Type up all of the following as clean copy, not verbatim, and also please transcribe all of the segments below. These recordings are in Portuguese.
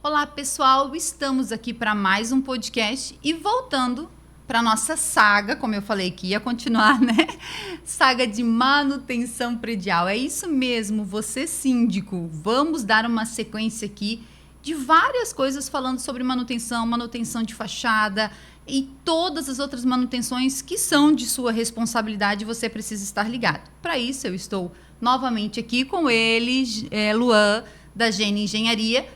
Olá, pessoal! Estamos aqui para mais um podcast e voltando para nossa saga, como eu falei que ia continuar, né? Saga de manutenção predial. É isso mesmo, você síndico. Vamos dar uma sequência aqui de várias coisas falando sobre manutenção, manutenção de fachada e todas as outras manutenções que são de sua responsabilidade, você precisa estar ligado. Para isso, eu estou novamente aqui com ele, Luan, da Gene Engenharia.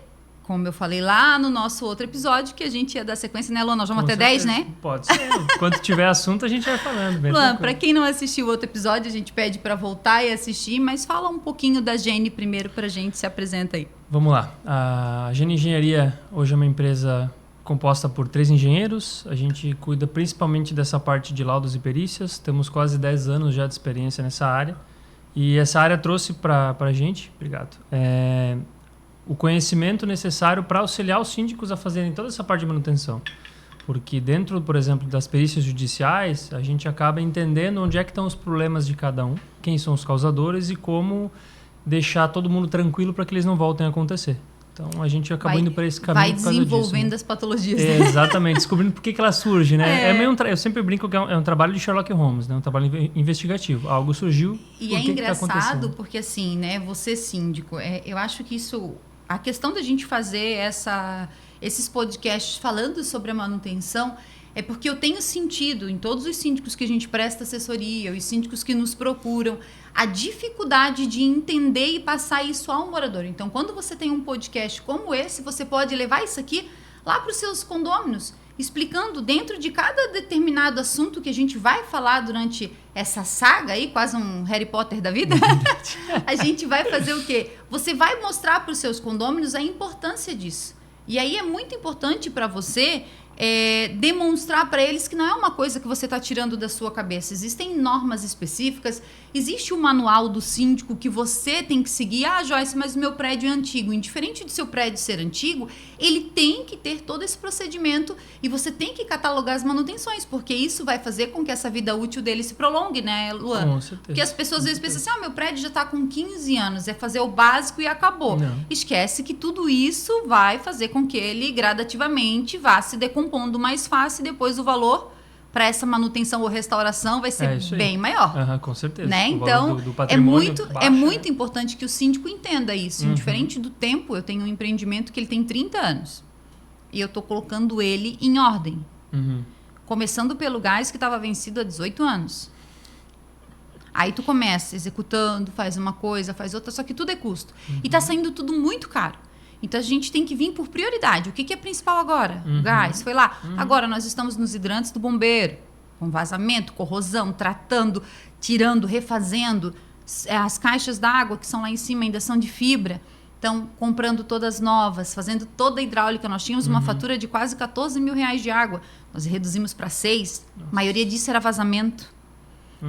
Como eu falei lá no nosso outro episódio, que a gente ia dar sequência, né, Luan? Nós vamos até 10, né? Pode ser. Enquanto tiver assunto, a gente vai falando. Luan, para quem não assistiu o outro episódio, a gente pede para voltar e assistir, mas fala um pouquinho da Gene primeiro para a gente, se apresenta aí. Vamos lá. A Gene Engenharia hoje é uma empresa composta por 3 engenheiros. A gente cuida principalmente dessa parte de laudos e perícias. Temos quase 10 anos já de experiência nessa área. E essa área trouxe para a gente, obrigado, o conhecimento necessário para auxiliar os síndicos a fazerem toda essa parte de manutenção. Porque dentro, por exemplo, das perícias judiciais, a gente acaba entendendo onde é que estão os problemas de cada um, quem são os causadores e como deixar todo mundo tranquilo para que eles não voltem a acontecer. Então, a gente acabou indo para esse caminho por causa disso. Vai desenvolvendo as patologias. Exatamente, descobrindo por que ela surge, né? Eu sempre brinco que é um trabalho de Sherlock Holmes, né? Um trabalho investigativo. Algo surgiu, e é engraçado porque, assim, né? Você síndico, eu acho que isso... A questão da gente fazer esses podcasts falando sobre a manutenção é porque eu tenho sentido em todos os síndicos que a gente presta assessoria, os síndicos que nos procuram, a dificuldade de entender e passar isso ao morador. Então, quando você tem um podcast como esse, você pode levar isso aqui lá para os seus condôminos, explicando dentro de cada determinado assunto que a gente vai falar durante essa saga aí, quase um Harry Potter da vida. A gente vai fazer o quê? Você vai mostrar para os seus condôminos a importância disso. E aí é muito importante para você demonstrar para eles que não é uma coisa que você está tirando da sua cabeça. Existem normas específicas, existe um manual do síndico que você tem que seguir. Ah, Joyce, mas o meu prédio é antigo. Indiferente do seu prédio ser antigo, ele tem que ter todo esse procedimento e você tem que catalogar as manutenções, porque isso vai fazer com que essa vida útil dele se prolongue, né, Luan? Com certeza. Porque as pessoas às vezes pensam assim, meu prédio já está com 15 anos, é fazer o básico e acabou. Não. Esquece que tudo isso vai fazer com que ele gradativamente vá se decompondo mais fácil e depois o valor para essa manutenção ou restauração vai ser bem maior. Com certeza. Né? Então, do é muito importante que o síndico entenda isso. Diferente do tempo, eu tenho um empreendimento que ele tem 30 anos e eu estou colocando ele em ordem. Começando pelo gás que estava vencido há 18 anos. Aí tu começa executando, faz uma coisa, faz outra, só que tudo é custo. E está saindo tudo muito caro. Então, a gente tem que vir por prioridade. O que é principal agora? O gás, foi lá. Agora, nós estamos nos hidrantes do bombeiro, com vazamento, corrosão, tratando, tirando, refazendo. As caixas d'água que são lá em cima ainda são de fibra. Então, comprando todas novas, fazendo toda a hidráulica. Nós tínhamos uma fatura de quase 14 mil reais de água. Nós reduzimos para 6. A maioria disso era vazamento.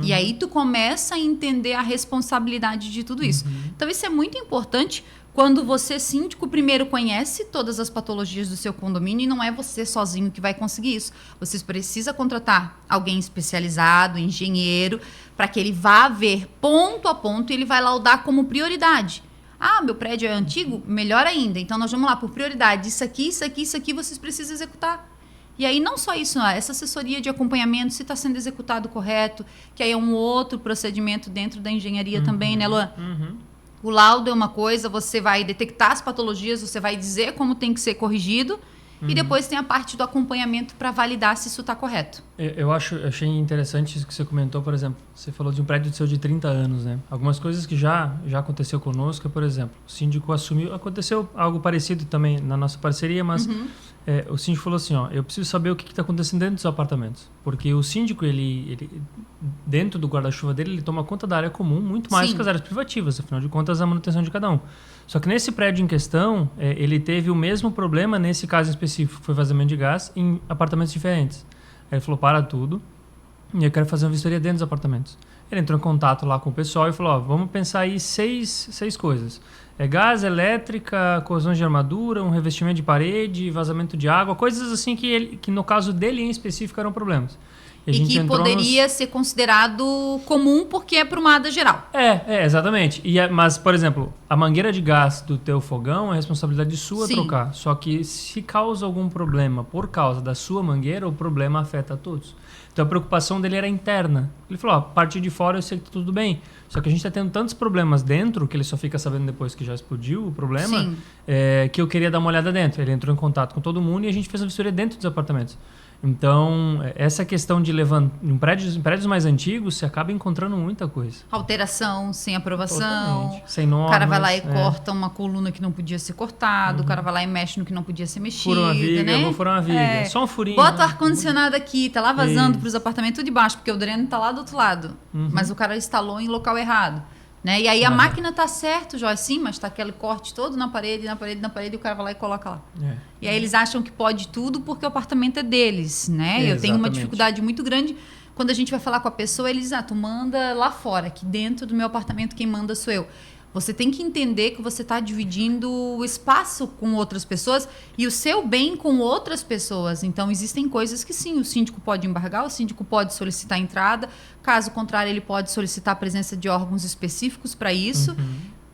E aí, tu começa a entender a responsabilidade de tudo isso. Então, isso é muito importante. Quando você, síndico, primeiro conhece todas as patologias do seu condomínio e não é você sozinho que vai conseguir isso. Você precisa contratar alguém especializado, engenheiro, para que ele vá ver ponto a ponto e ele vai laudar como prioridade. Ah, meu prédio é antigo? Melhor ainda. Então, nós vamos lá por prioridade. Isso aqui, isso aqui, isso aqui, vocês precisam executar. E aí, não só isso, essa assessoria de acompanhamento, se está sendo executado correto, que aí é um outro procedimento dentro da engenharia também, né, Luan? O laudo é uma coisa, você vai detectar as patologias, você vai dizer como tem que ser corrigido e depois tem a parte do acompanhamento para validar se isso está correto. Eu achei interessante isso que você comentou, por exemplo, você falou de um prédio seu de 30 anos, né? Algumas coisas que já aconteceu conosco, por exemplo, o síndico assumiu, aconteceu algo parecido também na nossa parceria, mas o síndico falou assim, eu preciso saber o que está acontecendo dentro dos apartamentos, porque o síndico, ele dentro do guarda-chuva dele, ele toma conta da área comum muito mais do que as áreas privativas, afinal de contas, a manutenção de cada um. Só que nesse prédio em questão, ele teve o mesmo problema, nesse caso específico, foi vazamento de gás, em apartamentos diferentes. Aí ele falou, para tudo, e eu quero fazer uma vistoria dentro dos apartamentos. Ele entrou em contato lá com o pessoal e falou, vamos pensar aí seis coisas. Gás, elétrica, corrosão de armadura, um revestimento de parede, vazamento de água, coisas assim que no caso dele em específico eram problemas. E que poderia ser considerado comum porque é prumada geral. Exatamente. Mas, por exemplo, a mangueira de gás do teu fogão é responsabilidade sua trocar. Só que se causa algum problema por causa da sua mangueira, o problema afeta a todos. Então a preocupação dele era interna. Ele falou, a partir de fora eu sei que tá tudo bem. Só que a gente está tendo tantos problemas dentro, que ele só fica sabendo depois que já explodiu o problema, que eu queria dar uma olhada dentro. Ele entrou em contato com todo mundo e a gente fez a vistoria dentro dos apartamentos. Então, essa questão de levantar em prédios mais antigos, você acaba encontrando muita coisa. Alteração, sem aprovação. Totalmente. Sem normas. O cara vai lá e corta uma coluna que não podia ser cortada. O cara vai lá e mexe no que não podia ser mexido. Fura uma viga, né? vou furar uma viga. Só um furinho. Bota o ar-condicionado aqui, tá lá vazando para os apartamentos tudo de baixo, porque o dreno tá lá do outro lado. Mas o cara instalou em local errado. Né? E aí a máquina tá certo, Joyce, sim, mas tá aquele corte todo na parede, e o cara vai lá e coloca lá. E aí eles acham que pode tudo porque o apartamento é deles, né? Eu tenho uma dificuldade muito grande quando a gente vai falar com a pessoa, eles tu manda lá fora, que dentro do meu apartamento quem manda sou eu. Você tem que entender que você está dividindo o espaço com outras pessoas e o seu bem com outras pessoas. Então, existem coisas que sim, o síndico pode embargar, o síndico pode solicitar entrada. Caso contrário, ele pode solicitar a presença de órgãos específicos para isso.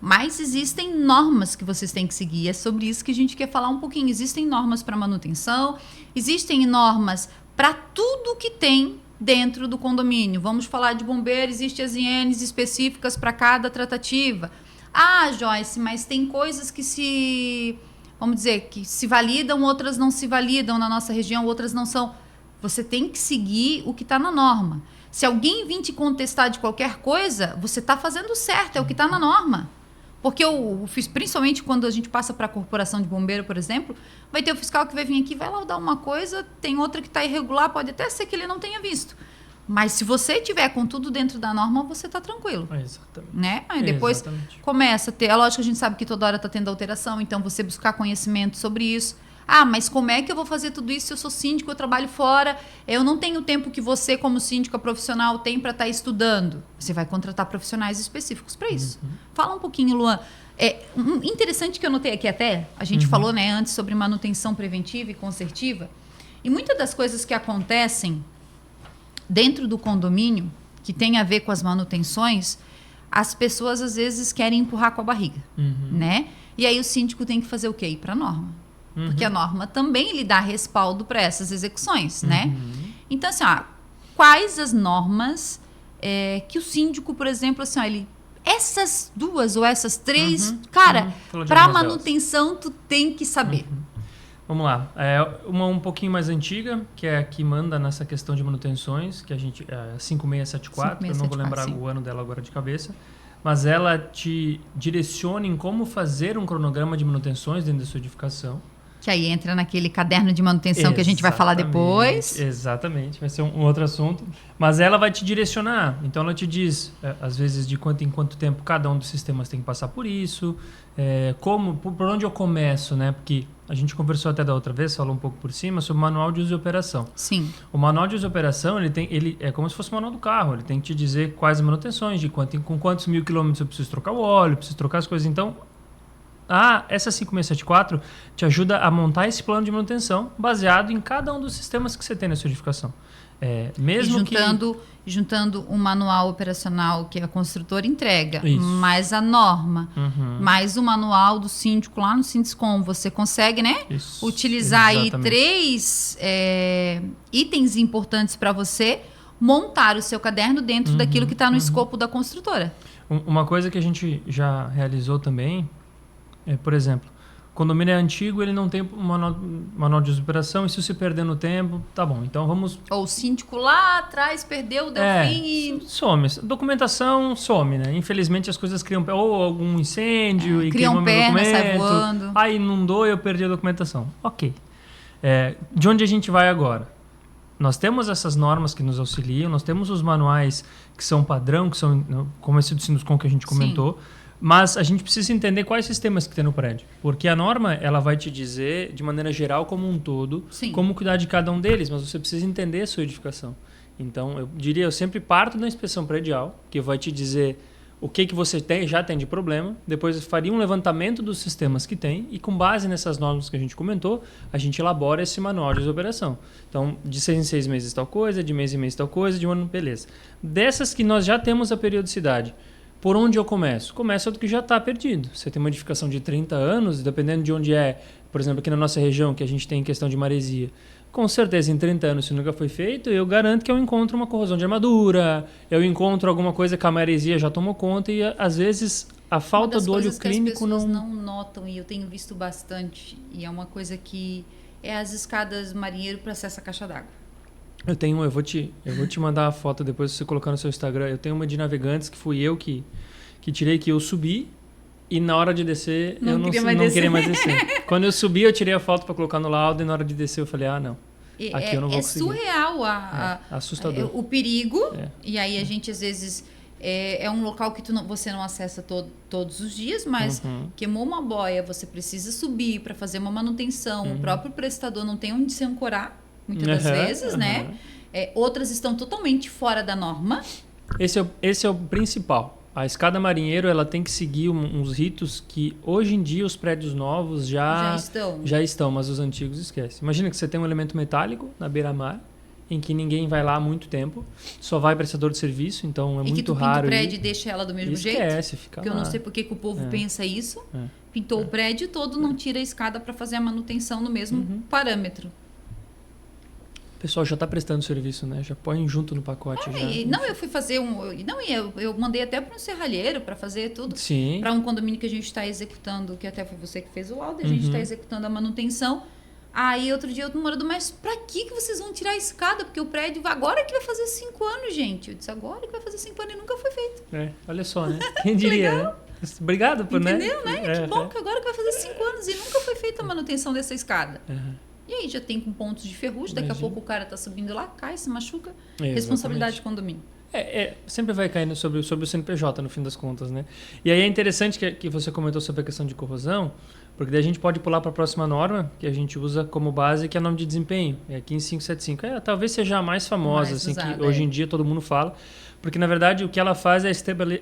Mas existem normas que vocês têm que seguir. É sobre isso que a gente quer falar um pouquinho. Existem normas para manutenção, existem normas para tudo que tem dentro do condomínio. Vamos falar de bombeiro, existem as INs específicas para cada tratativa. Joyce, mas tem coisas que vamos dizer, que se validam, outras não se validam na nossa região, outras não são. Você tem que seguir o que está na norma. Se alguém vir te contestar de qualquer coisa, você está fazendo certo, é o que está na norma. Porque eu fiz, principalmente quando a gente passa para a corporação de bombeiro, por exemplo, vai ter o fiscal que vai vir aqui, vai laudar uma coisa, tem outra que está irregular, pode até ser que ele não tenha visto. Mas se você tiver com tudo dentro da norma, você está tranquilo. Exatamente. Né? Aí depois começa a ter... É lógico que a gente sabe que toda hora está tendo alteração, então você buscar conhecimento sobre isso. Mas como é que eu vou fazer tudo isso se eu sou síndico, eu trabalho fora, eu não tenho o tempo que você, como síndica profissional, tem para estar estudando? Você vai contratar profissionais específicos para isso. Fala um pouquinho, Luan. Interessante que eu notei aqui até, a gente falou, né, antes sobre manutenção preventiva e consertiva, e muitas das coisas que acontecem dentro do condomínio, que tem a ver com as manutenções, as pessoas às vezes querem empurrar com a barriga, né? E aí o síndico tem que fazer o quê? Ir para a norma. Porque a norma também lhe dá respaldo para essas execuções, né? Então, assim, quais as normas que o síndico, por exemplo, assim, essas duas ou essas três, cara, para manutenção tu tem que saber. Vamos lá. Uma um pouquinho mais antiga, que é a que manda nessa questão de manutenções, que a gente... 5674, eu não vou lembrar o ano dela agora de cabeça, mas ela te direciona em como fazer um cronograma de manutenções dentro da sua edificação. Que aí entra naquele caderno de manutenção que a gente vai falar depois. Exatamente, vai ser um outro assunto. Mas ela vai te direcionar. Então ela te diz, às vezes, de quanto em quanto tempo cada um dos sistemas tem que passar por isso, por onde eu começo, né? Porque a gente conversou até da outra vez, falou um pouco por cima, sobre o manual de uso e operação. Sim. O manual de uso e operação, ele é como se fosse o manual do carro. Ele tem que te dizer quais manutenções, com quantos 1000 quilômetros eu preciso trocar o óleo, preciso trocar as coisas. Então, essa 5674 te ajuda a montar esse plano de manutenção baseado em cada um dos sistemas que você tem na sua edificação. Mesmo juntando o manual operacional que a construtora entrega, Isso. mais a norma, mais o manual do síndico lá no Sindicom, você consegue, né? Isso, utilizar exatamente. aí 3 itens importantes para você montar o seu caderno dentro daquilo que está no escopo da construtora. Uma coisa que a gente já realizou também por exemplo, o condomínio é antigo, ele não tem manual de operação, e se você perder no tempo, tá bom, então vamos... Ou o síndico lá atrás perdeu, deu fim e... Some. Documentação some, né? Infelizmente as coisas criam... Ou algum incêndio e criam perna, sai voando. Aí inundou e eu perdi a documentação. Ok. De onde a gente vai agora? Nós temos essas normas que nos auxiliam, nós temos os manuais que são padrão, que são como esse do Sinduscom que a gente comentou. Sim. Mas a gente precisa entender quais sistemas que tem no prédio. Porque a norma ela vai te dizer, de maneira geral, como um todo, como cuidar de cada um deles. Mas você precisa entender a sua edificação. Então, eu sempre parto da inspeção predial, que vai te dizer o que você já tem de problema, depois faria um levantamento dos sistemas que tem e com base nessas normas que a gente comentou, a gente elabora esse manual de operação. Então, de 6 em 6 meses tal coisa, de mês em mês tal coisa, de um ano, beleza. Dessas que nós já temos a periodicidade, por onde eu começo? Começa do que já está perdido. Você tem uma edificação de 30 anos, dependendo de onde é, por exemplo, aqui na nossa região, que a gente tem questão de maresia, com certeza, em 30 anos, se nunca foi feito, eu garanto que eu encontro uma corrosão de armadura, eu encontro alguma coisa que a maresia já tomou conta e, às vezes, a falta do olho clínico não... As pessoas não notam, e eu tenho visto bastante, e é uma coisa que é as escadas marinheiro para acesso à caixa d'água. Eu vou te mandar a foto depois de você colocar no seu Instagram. Eu tenho uma de navegantes que fui eu que tirei, que eu subi. E na hora de descer, eu não queria mais descer. Quando eu subi, eu tirei a foto para colocar no laudo. E na hora de descer, eu falei, não. Aqui eu não vou conseguir. É surreal assustador. O perigo. E aí a gente, às vezes... É um local que você não acessa todos os dias, mas queimou uma boia, você precisa subir para fazer uma manutenção. O próprio prestador não tem onde se ancorar, muitas das vezes, né? Outras estão totalmente fora da norma. Esse é o principal. A escada marinheiro, ela tem que seguir uns ritos que hoje em dia os prédios novos já estão, mas os antigos esquecem. Imagina que você tem um elemento metálico na beira-mar, em que ninguém vai lá há muito tempo, só vai prestador de serviço, então é muito raro. E que tu pinta o prédio e deixa ela do mesmo jeito? Esquece, fica lá. Porque eu não sei por que o povo pensa isso. Pintou o prédio todo, não tira a escada para fazer a manutenção no mesmo parâmetro. O pessoal já está prestando serviço, né? Já põe junto no pacote. Eu fui fazer eu mandei até para um serralheiro para fazer tudo. Sim. Para um condomínio que a gente está executando, que até foi você que fez o laudo, a gente está executando a manutenção. Aí outro dia eu morador, mas para que vocês vão tirar a escada? Porque o prédio agora que vai fazer 5 anos, gente. Eu disse, agora que vai fazer 5 anos e nunca foi feito. Olha só, né? Quem diria, né? Obrigado por, entendeu, né? Que bom que agora que vai fazer 5 anos e nunca foi feita a manutenção dessa escada. E aí já tem com pontos de ferrugem, daqui a pouco o cara tá subindo lá, cai, se machuca. Responsabilidade de condomínio. Sempre vai caindo sobre o CNPJ, no fim das contas, né? E aí é interessante que você comentou sobre a questão de corrosão, porque daí a gente pode pular para a próxima norma, que a gente usa como base, que é a norma de desempenho, é a 15575. Talvez seja a mais famosa, assim, usada, que hoje em dia todo mundo fala, porque na verdade o que ela faz é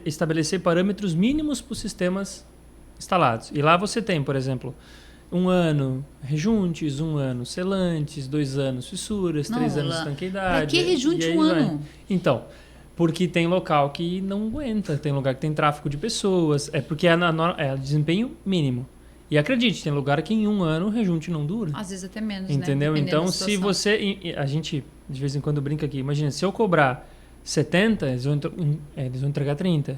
estabelecer parâmetros mínimos para os sistemas instalados. E lá você tem, por exemplo, 1 ano rejuntes, 1 ano selantes, 2 anos fissuras, 3 anos de estanqueidade. Para que rejunte 1 ano? Então, porque tem local que não aguenta, tem lugar que tem tráfego de pessoas, porque é desempenho mínimo. E acredite, tem lugar que em 1 ano o rejunte não dura. Às vezes até menos, entendeu? Né? Então, se você... A gente, de vez em quando, brinca aqui. Imagina, se eu cobrar 70, eles vão entregar 30.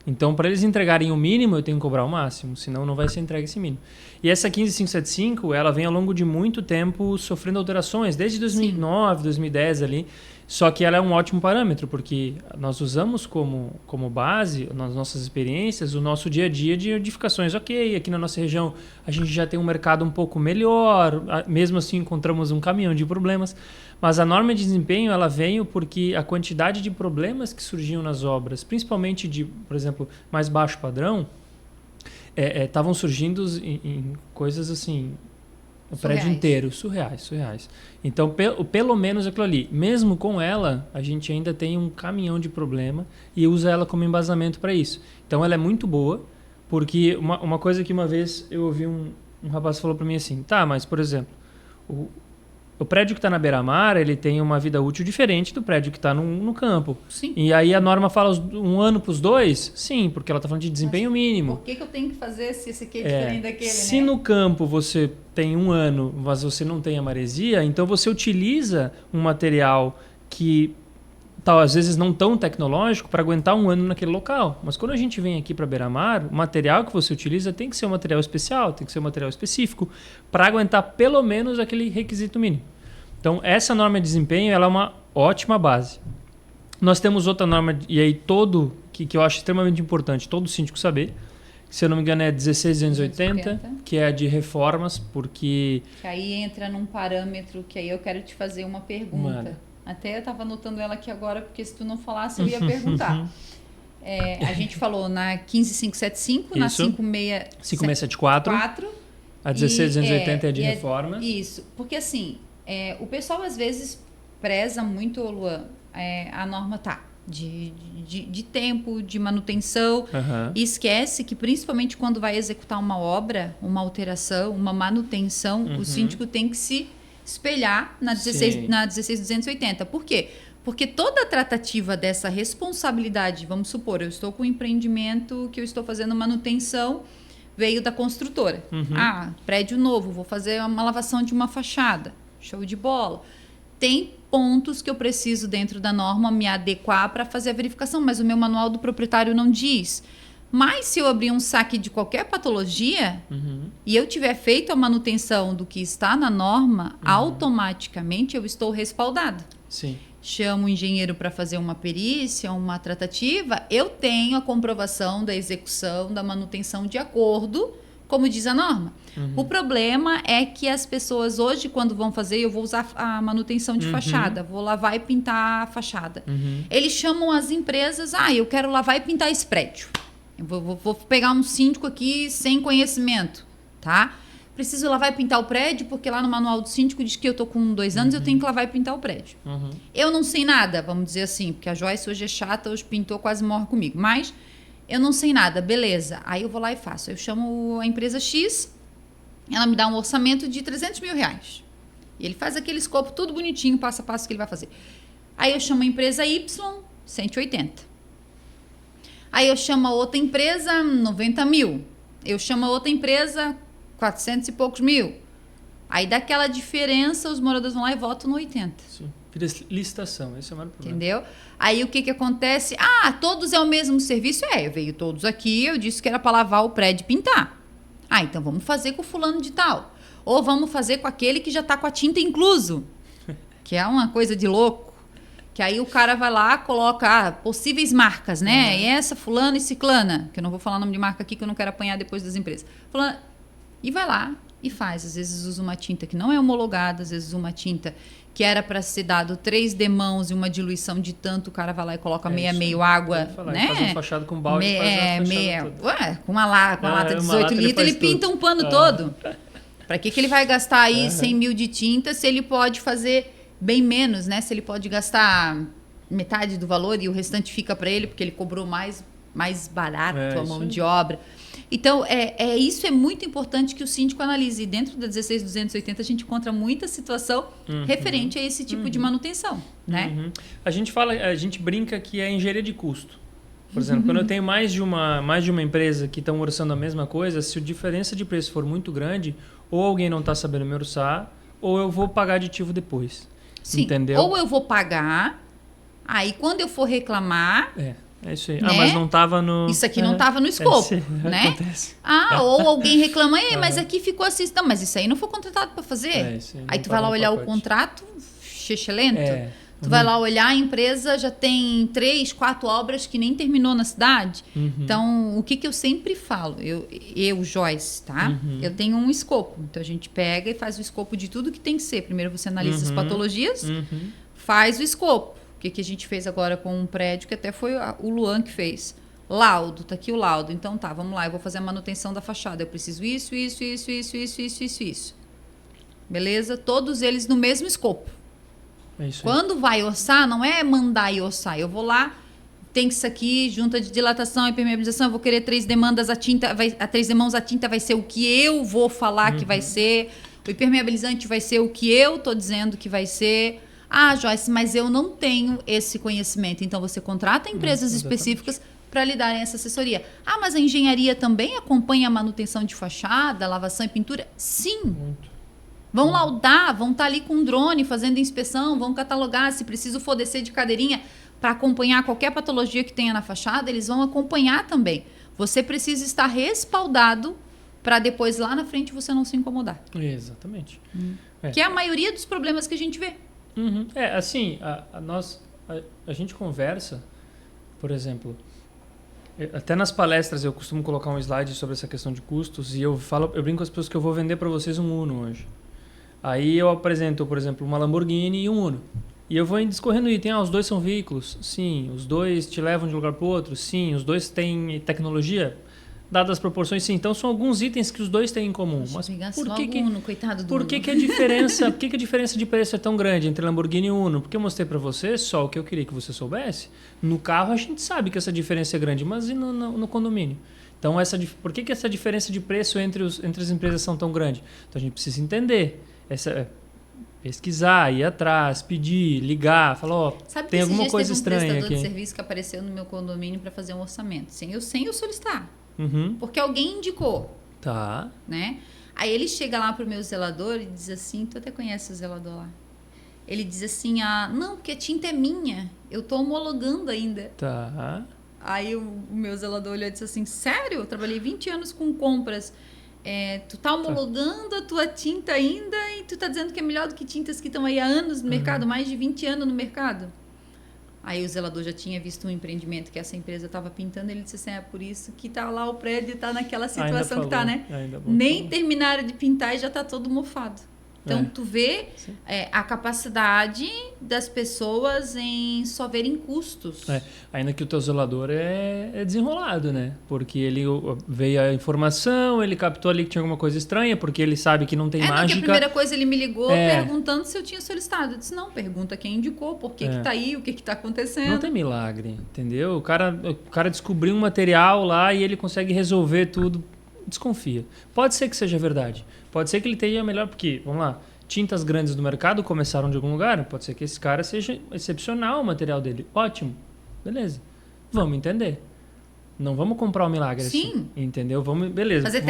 Então, para eles entregarem o mínimo, eu tenho que cobrar o máximo. Senão, não vai ser entregue esse mínimo. E essa 15575, ela vem ao longo de muito tempo sofrendo alterações. Desde 2009, 2010 ali. Só que ela é um ótimo parâmetro, porque nós usamos como base, nas nossas experiências, o nosso dia a dia de edificações. Ok, aqui na nossa região a gente já tem um mercado um pouco melhor, mesmo assim encontramos um caminhão de problemas, mas a norma de desempenho ela veio porque a quantidade de problemas que surgiam nas obras, principalmente de, por exemplo, mais baixo padrão, estavam surgindo em coisas assim... O prédio inteiro, surreais. Então, pelo menos aquilo ali. Mesmo com ela, a gente ainda tem um caminhão de problema e usa ela como embasamento para isso. Então, ela é muito boa, porque uma coisa que uma vez eu ouvi um rapaz falou para mim assim, mas, por exemplo, o prédio que está na beira-mar, ele tem uma vida útil diferente do prédio que está no campo. Sim. E aí a norma fala 1 ano para os dois? Sim, porque ela está falando de desempenho mínimo. Por que eu tenho que fazer se esse aqui é diferente daquele, Se no campo você tem 1 ano, mas você não tem a maresia, então você utiliza um material que às vezes não tão tecnológico para aguentar 1 ano naquele local. Mas quando a gente vem aqui para beira-mar, o material que você utiliza tem que ser um material especial, tem que ser um material específico para aguentar pelo menos aquele requisito mínimo. Então, essa norma de desempenho ela é uma ótima base. Nós temos outra norma, e aí que eu acho extremamente importante, todo síndico saber, que, se eu não me engano é 16280, que é a de reformas, porque... Que aí entra num parâmetro que aí eu quero te fazer uma pergunta. Até eu estava anotando ela aqui agora, porque se tu não falasse, eu ia perguntar. A gente falou na 15575, na 5674, a 16280 é de reforma. Isso, porque assim, o pessoal às vezes preza muito, Luan, a norma de tempo, de manutenção. E esquece que, principalmente quando vai executar uma obra, uma alteração, uma manutenção, o síndico tem que se espelhar na 16280. Por quê? Porque toda a tratativa dessa responsabilidade, vamos supor, eu estou com um empreendimento que eu estou fazendo manutenção, veio da construtora. Prédio novo, vou fazer uma lavação de uma fachada. Show de bola. Tem pontos que eu preciso, dentro da norma, me adequar para fazer a verificação, mas o meu manual do proprietário não diz. Mas se eu abrir um saque de qualquer patologia e eu tiver feito a manutenção do que está na norma, automaticamente eu estou respaldado. Sim. Chamo o engenheiro para fazer uma perícia, uma tratativa, eu tenho a comprovação da execução, da manutenção de acordo, como diz a norma. O problema é que as pessoas hoje, quando vão fazer, eu vou usar a manutenção de fachada, vou lavar e pintar a fachada. Eles chamam as empresas, eu quero lavar e pintar esse prédio. Eu vou pegar um síndico aqui sem conhecimento, tá? Preciso lavar e pintar o prédio, porque lá no manual do síndico diz que eu tô com 2 anos, eu tenho que lavar e pintar o prédio. Eu não sei nada, vamos dizer assim, porque a Joyce hoje é chata, hoje pintou, quase morre comigo. Mas eu não sei nada, beleza. Aí eu vou lá e faço. Eu chamo a empresa X, ela me dá um orçamento de 300 mil reais. E ele faz aquele escopo tudo bonitinho, passo a passo que ele vai fazer. Aí eu chamo a empresa Y, 180. Aí eu chamo a outra empresa, 90 mil. Eu chamo a outra empresa, 400 e poucos mil. Aí daquela diferença, os moradores vão lá e votam no 80. Sim. Vira licitação, esse é o maior problema. Entendeu? Aí o que acontece? Todos é o mesmo serviço? Eu veio todos aqui, eu disse que era para lavar o prédio e pintar. Então vamos fazer com o fulano de tal. Ou vamos fazer com aquele que já está com a tinta incluso. Que é uma coisa de louco. Que aí o cara vai lá, coloca possíveis marcas, né? E essa, fulana e ciclana. Que eu não vou falar o nome de marca aqui, que eu não quero apanhar depois das empresas. Fulana, e vai lá e faz. Às vezes usa uma tinta que não é homologada, às vezes uma tinta que era para ser dado 3 demãos e uma diluição de tanto, o cara vai lá e coloca meio água, né? Faz uma fachada com balde, com uma lata de 18 litros, ele pinta um pano todo. Para que ele vai gastar aí 100 mil de tinta se ele pode fazer bem menos, né? Se ele pode gastar metade do valor e o restante fica para ele, porque ele cobrou mais barato a mão de obra. Então, isso é muito importante que o síndico analise. E dentro da 16280 a gente encontra muita situação referente a esse tipo de manutenção, né? A gente brinca que é engenharia de custo. Por exemplo, quando eu tenho mais de uma empresa que estão orçando a mesma coisa, se a diferença de preço for muito grande, ou alguém não está sabendo me orçar, ou eu vou pagar aditivo depois. Sim, entendeu? Ou eu vou pagar, aí quando eu for reclamar... É isso aí. Né? Mas não estava no... Isso aqui não estava no escopo, né? Acontece. Ou alguém reclama, mas aqui ficou assim. Não, mas isso aí não foi contratado para fazer. Aí tu vai lá olhar o contrato, excelente. Tu vai lá olhar, a empresa já tem 3, 4 obras que nem terminou na cidade. Então, o que eu sempre falo? Eu Joyce, tá? Eu tenho um escopo. Então, a gente pega e faz o escopo de tudo que tem que ser. Primeiro você analisa as patologias, faz o escopo. O que a gente fez agora com um prédio, que até foi o Luan que fez. Laudo, tá aqui o laudo. Então tá, vamos lá, eu vou fazer a manutenção da fachada. Eu preciso isso. Beleza? Todos eles no mesmo escopo. É isso aí. Quando vai orçar, não é mandar e orçar. Eu vou lá, tem isso aqui, junta de dilatação e permeabilização, eu vou querer 3 demandas, a 3 demãos a tinta vai ser o que eu vou falar que vai ser. O impermeabilizante vai ser o que eu tô dizendo que vai ser. Joyce, mas eu não tenho esse conhecimento. Então, você contrata empresas específicas para lhe darem essa assessoria. Mas a engenharia também acompanha a manutenção de fachada, lavação e pintura? Sim. Muito. Vão laudar, vão estar ali com um drone fazendo inspeção, vão catalogar. Se preciso for descer de cadeirinha para acompanhar qualquer patologia que tenha na fachada, eles vão acompanhar também. Você precisa estar respaldado para depois, lá na frente, você não se incomodar. Exatamente. Que é a maioria dos problemas que a gente vê. Assim, a gente conversa, por exemplo, até nas palestras eu costumo colocar um slide sobre essa questão de custos e eu brinco com as pessoas que eu vou vender para vocês um Uno hoje. Aí eu apresento, por exemplo, uma Lamborghini e um Uno. E eu vou discorrendo item, os dois são veículos? Sim. Os dois te levam de um lugar para o outro? Sim. Os dois têm tecnologia? dadas as proporções, sim. Então, são alguns itens que os dois têm em comum. Mas por que Uno, coitado do por que, que a diferença, por que, que a diferença de preço é tão grande entre Lamborghini e Uno? Porque eu mostrei para você só o que eu queria que você soubesse. No carro, a gente sabe que essa diferença é grande, mas e no condomínio? Então, por que, que essa diferença de preço entre as empresas são tão grande? Então, a gente precisa entender. Pesquisar, ir atrás, pedir, ligar, falar, tem alguma coisa estranha aqui. Sabe que um prestador de serviço que apareceu no meu condomínio para fazer um orçamento, sem eu solicitar. Porque alguém indicou. Tá. Né? Aí ele chega lá pro meu zelador e diz assim, tu até conhece o zelador lá. Ele diz assim, não, porque a tinta é minha, eu tô homologando ainda. Tá. Aí o meu zelador olhou e disse assim, sério? Eu trabalhei 20 anos com compras. Tu tá homologando a tua tinta ainda e tu tá dizendo que é melhor do que tintas que estão aí há anos no mercado, mais de 20 anos no mercado. Aí o zelador já tinha visto um empreendimento que essa empresa estava pintando, ele disse assim, é por isso que tá lá o prédio, tá naquela situação que tá, né? Nem terminaram de pintar e já tá todo mofado. Então, tu vê a capacidade das pessoas em só verem custos. Ainda que o teu zelador é desenrolado, né? Porque ele veio a informação, ele captou ali que tinha alguma coisa estranha, porque ele sabe que não tem mágica. A primeira coisa ele me ligou perguntando se eu tinha solicitado. Eu disse, não, pergunta quem indicou, por que que tá aí, o que que tá acontecendo. Não tem milagre, entendeu? O cara descobriu um material lá e ele consegue resolver tudo. Desconfia. Pode ser que seja verdade. Pode ser que ele tenha melhor, porque, vamos lá, tintas grandes do mercado começaram de algum lugar. Pode ser que esse cara seja excepcional o material dele. Ótimo. Beleza. Vamos entender. Não vamos comprar um milagre assim. Entendeu? Beleza. Fazer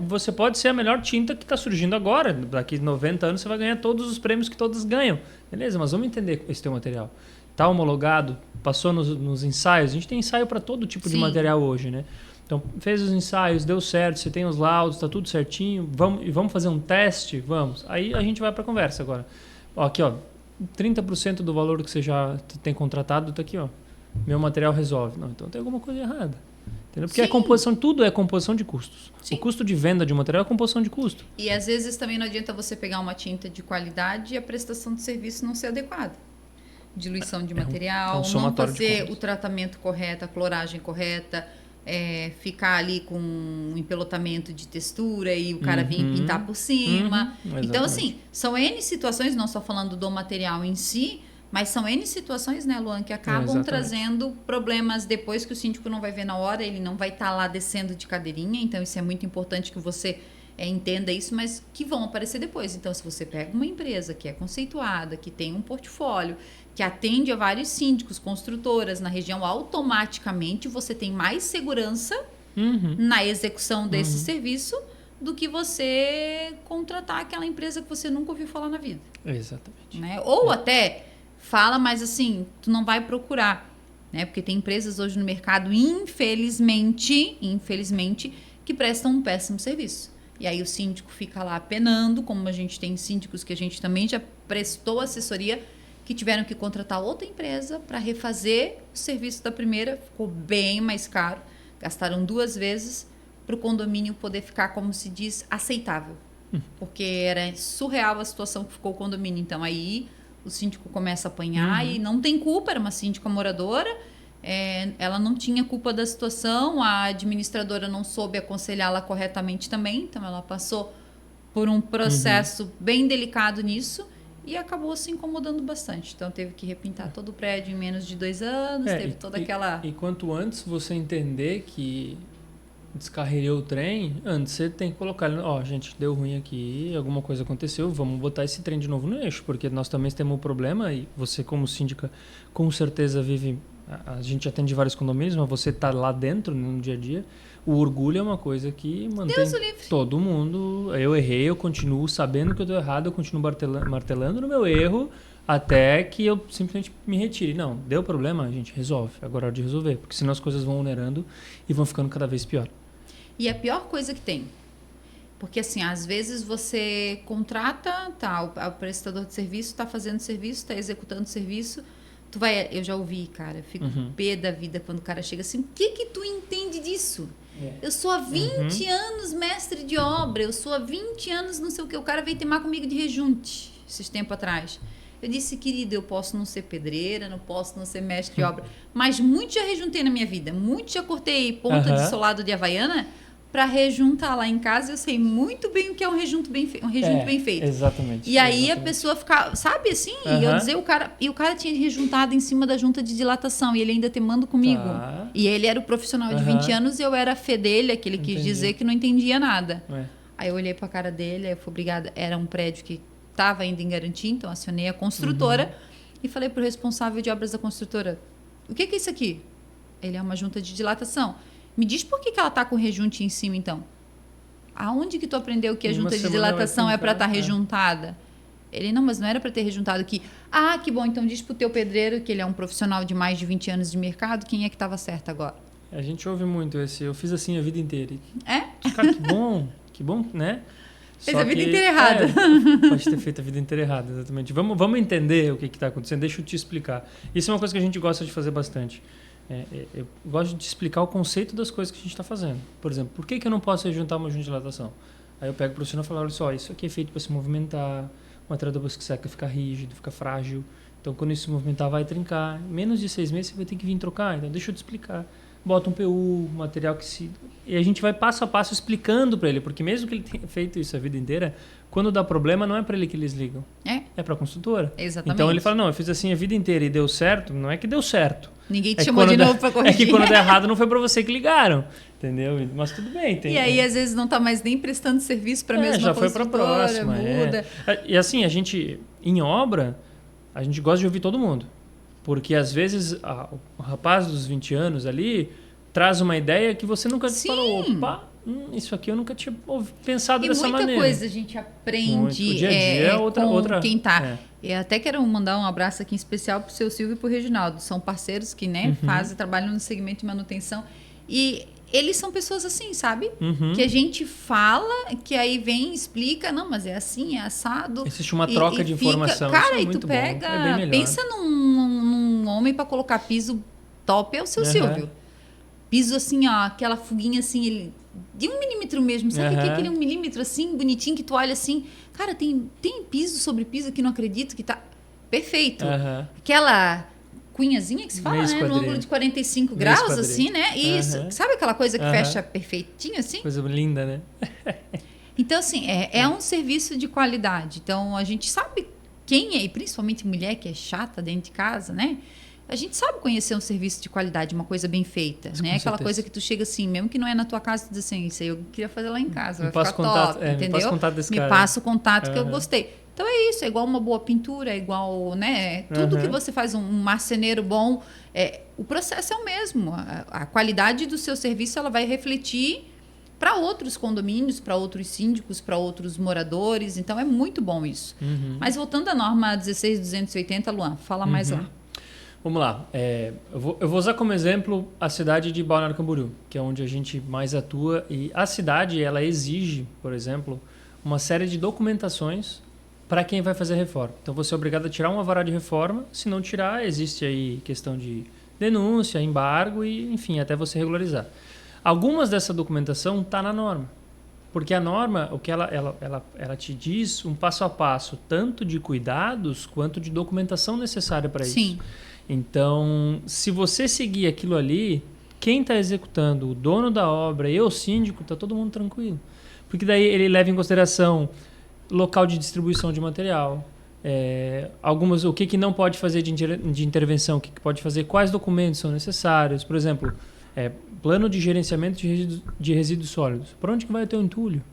você pode ser a melhor tinta que está surgindo agora. Daqui 90 anos você vai ganhar todos os prêmios que todos ganham. Beleza, mas vamos entender esse teu material. Está homologado? Passou nos ensaios? A gente tem ensaio para todo tipo de material hoje, né? Então, fez os ensaios, deu certo, você tem os laudos, está tudo certinho, vamos fazer um teste? Vamos. Aí a gente vai para a conversa agora. Aqui, 30% do valor que você já tem contratado está aqui, meu material resolve. Não, então tem alguma coisa errada. Entendeu? Porque tudo é composição de custos. Sim. O custo de venda de um material é composição de custo. E às vezes também não adianta você pegar uma tinta de qualidade e a prestação de serviço não ser adequada. Diluição de material, não fazer o tratamento correto, a cloragem correta, ficar ali com um empelotamento de textura e o cara vir pintar por cima. Então, assim, são N situações, não só falando do material em si, mas são N situações, né, Luan, que acabam trazendo problemas depois que o síndico não vai ver na hora, ele não vai estar lá descendo de cadeirinha, então isso é muito importante que você entenda isso, mas que vão aparecer depois. Então, se você pega uma empresa que é conceituada, que tem um portfólio, que atende a vários síndicos, construtoras na região, automaticamente você tem mais segurança na execução desse serviço do que você contratar aquela empresa que você nunca ouviu falar na vida. Exatamente. Né? Ou até fala, mas assim, tu não vai procurar. Né? Porque tem empresas hoje no mercado, infelizmente, que prestam um péssimo serviço. E aí o síndico fica lá penando, como a gente tem síndicos que a gente também já prestou assessoria, que tiveram que contratar outra empresa para refazer o serviço da primeira, ficou bem mais caro, gastaram 2 vezes para o condomínio poder ficar, como se diz, aceitável. Porque era surreal a situação que ficou o condomínio. Então aí o síndico começa a apanhar e não tem culpa, era uma síndica moradora, ela não tinha culpa da situação, a administradora não soube aconselhá-la corretamente também, então ela passou por um processo bem delicado nisso e acabou se incomodando bastante. Então teve que repintar todo o prédio em menos de 2 anos, teve toda aquela... E quanto antes você entender que descarrilhou o trem, antes você tem que colocar, gente, deu ruim aqui, alguma coisa aconteceu, vamos botar esse trem de novo no eixo, porque nós também temos um problema e você como síndica com certeza vive... A gente atende vários condomínios, mas você está lá dentro, no dia a dia. O orgulho é uma coisa que mantém todo mundo. Eu errei, eu continuo sabendo que eu estou errado, eu continuo martelando no meu erro até que eu simplesmente me retire. Não, deu problema, a gente resolve. Agora é hora de resolver, porque senão as coisas vão onerando e vão ficando cada vez pior. E a pior coisa que tem, porque assim, às vezes você contrata, o prestador de serviço está fazendo serviço, está executando serviço. Eu já ouvi, cara, eu fico pé da vida quando o cara chega assim, o que tu entende disso? Eu sou há 20 anos mestre de obra, eu sou há 20 anos não sei o que, o cara veio teimar comigo de rejunte esses tempos atrás. Eu disse, querida, eu posso não ser pedreira, não posso não ser mestre de obra, mas muito já rejuntei na minha vida. Muito já cortei ponta de solado de Havaiana para rejuntar lá em casa. Eu sei muito bem o que é um rejunto bem feito. Exatamente. E aí a pessoa ficava, sabe assim? E eu dizer, o cara tinha rejuntado em cima da junta de dilatação e ele ainda temando comigo. E ele era o profissional de 20 anos e eu era a fedelha, que ele quis dizer que não entendia nada. Aí eu olhei para a cara dele, aí eu fui obrigada. Era um prédio que estava ainda em garantia, então acionei a construtora e falei para o responsável de obras da construtora, o que é isso aqui? Ele é uma junta de dilatação. Me diz por que ela está com rejunte em cima, então. Aonde que tu aprendeu que a junta de dilatação é para estar rejuntada? Ele, não, mas não era para ter rejuntado aqui. Ah, que bom, então diz pro teu pedreiro, que ele é um profissional de mais de 20 anos de mercado, quem é que estava certo agora? A gente ouve muito esse, eu fiz assim a vida inteira. É? Cara, que bom, né? Fez a vida inteira errada. Pode ter feito a vida inteira errada, exatamente. Vamos entender o que está acontecendo, deixa eu te explicar. Isso é uma coisa que a gente gosta de fazer bastante. Eu gosto de explicar o conceito das coisas que a gente está fazendo. Por exemplo, por que eu não posso rejuntar uma junta de dilatação? Aí eu pego o profissional e falo, olha só, isso aqui é feito para se movimentar, o material depois que seca fica rígido, fica frágil. Então, quando isso se movimentar, vai trincar. Menos de 6 meses, você vai ter que vir trocar. Então, deixa eu te explicar. Bota um PU, material que se... E a gente vai passo a passo explicando para ele, porque mesmo que ele tenha feito isso a vida inteira, quando dá problema, não é para ele que eles ligam. É para a construtora. Exatamente. Então, ele fala, não, eu fiz assim a vida inteira e deu certo. Não é que deu certo. Ninguém te chamou de novo para corrigir. É que quando der errado, não foi para você que ligaram. Entendeu? Mas tudo bem. E aí, às vezes, não está mais nem prestando serviço para a mesma já foi para a próxima. Muda. E assim, a gente, em obra, a gente gosta de ouvir todo mundo. Porque, às vezes, o rapaz dos 20 anos ali traz uma ideia que você nunca falou, opa, isso aqui eu nunca tinha pensado dessa maneira. E muita coisa a gente aprende o dia a dia é outra. Quem está. Eu até quero mandar um abraço aqui em especial para o seu Silvio e para o Reginaldo. São parceiros que trabalham no segmento de manutenção. E eles são pessoas assim, sabe? Que a gente fala, que aí vem e explica, não, mas é assim, é assado. Existe uma troca de informação. Cara, isso é e tu pega, é bem pensa num homem para colocar piso top, é o seu Silvio. Piso assim, ó, aquela fuguinha assim, ele de 1 milímetro mesmo, sabe que aquele 1 milímetro assim, bonitinho, que tu olha assim, cara, tem piso sobre piso que não acredito que tá perfeito. Aquela cunhazinha que se fala, né, no ângulo de 45 graus, assim, né, isso, sabe aquela coisa que fecha perfeitinho assim? Coisa linda, né? Então, assim, é um serviço de qualidade, então a gente sabe quem é, e principalmente mulher que é chata dentro de casa, né? A gente sabe conhecer um serviço de qualidade, uma coisa bem feita, né? Aquela coisa que tu chega assim, mesmo que não é na tua casa, tu diz assim, isso aí eu queria fazer lá em casa, vai ficar top, entendeu? Me passa o contato desse cara. Me passa o contato que eu gostei. Então é isso, é igual uma boa pintura, é igual, né? Tudo que você faz, um marceneiro bom, o processo é o mesmo. A qualidade do seu serviço, ela vai refletir para outros condomínios, para outros síndicos, para outros moradores. Então é muito bom isso. Mas voltando à norma 16280, Luan, fala mais lá. Vamos lá. Eu vou usar como exemplo a cidade de Balneário Camboriú, que é onde a gente mais atua. E a cidade, ela exige, por exemplo, uma série de documentações para quem vai fazer reforma. Então, você é obrigado a tirar um alvará de reforma. Se não tirar, existe aí questão de denúncia, embargo e, enfim, até você regularizar. Algumas dessa documentação está na norma. Porque a norma, o que ela te diz um passo a passo, tanto de cuidados quanto de documentação necessária para isso. Sim. Então, se você seguir aquilo ali, quem está executando, o dono da obra e o síndico, está todo mundo tranquilo. Porque daí ele leva em consideração local de distribuição de material, o que não pode fazer de intervenção, o que pode fazer, quais documentos são necessários. Por exemplo, plano de gerenciamento de resíduos sólidos. Para onde que vai o teu entulho?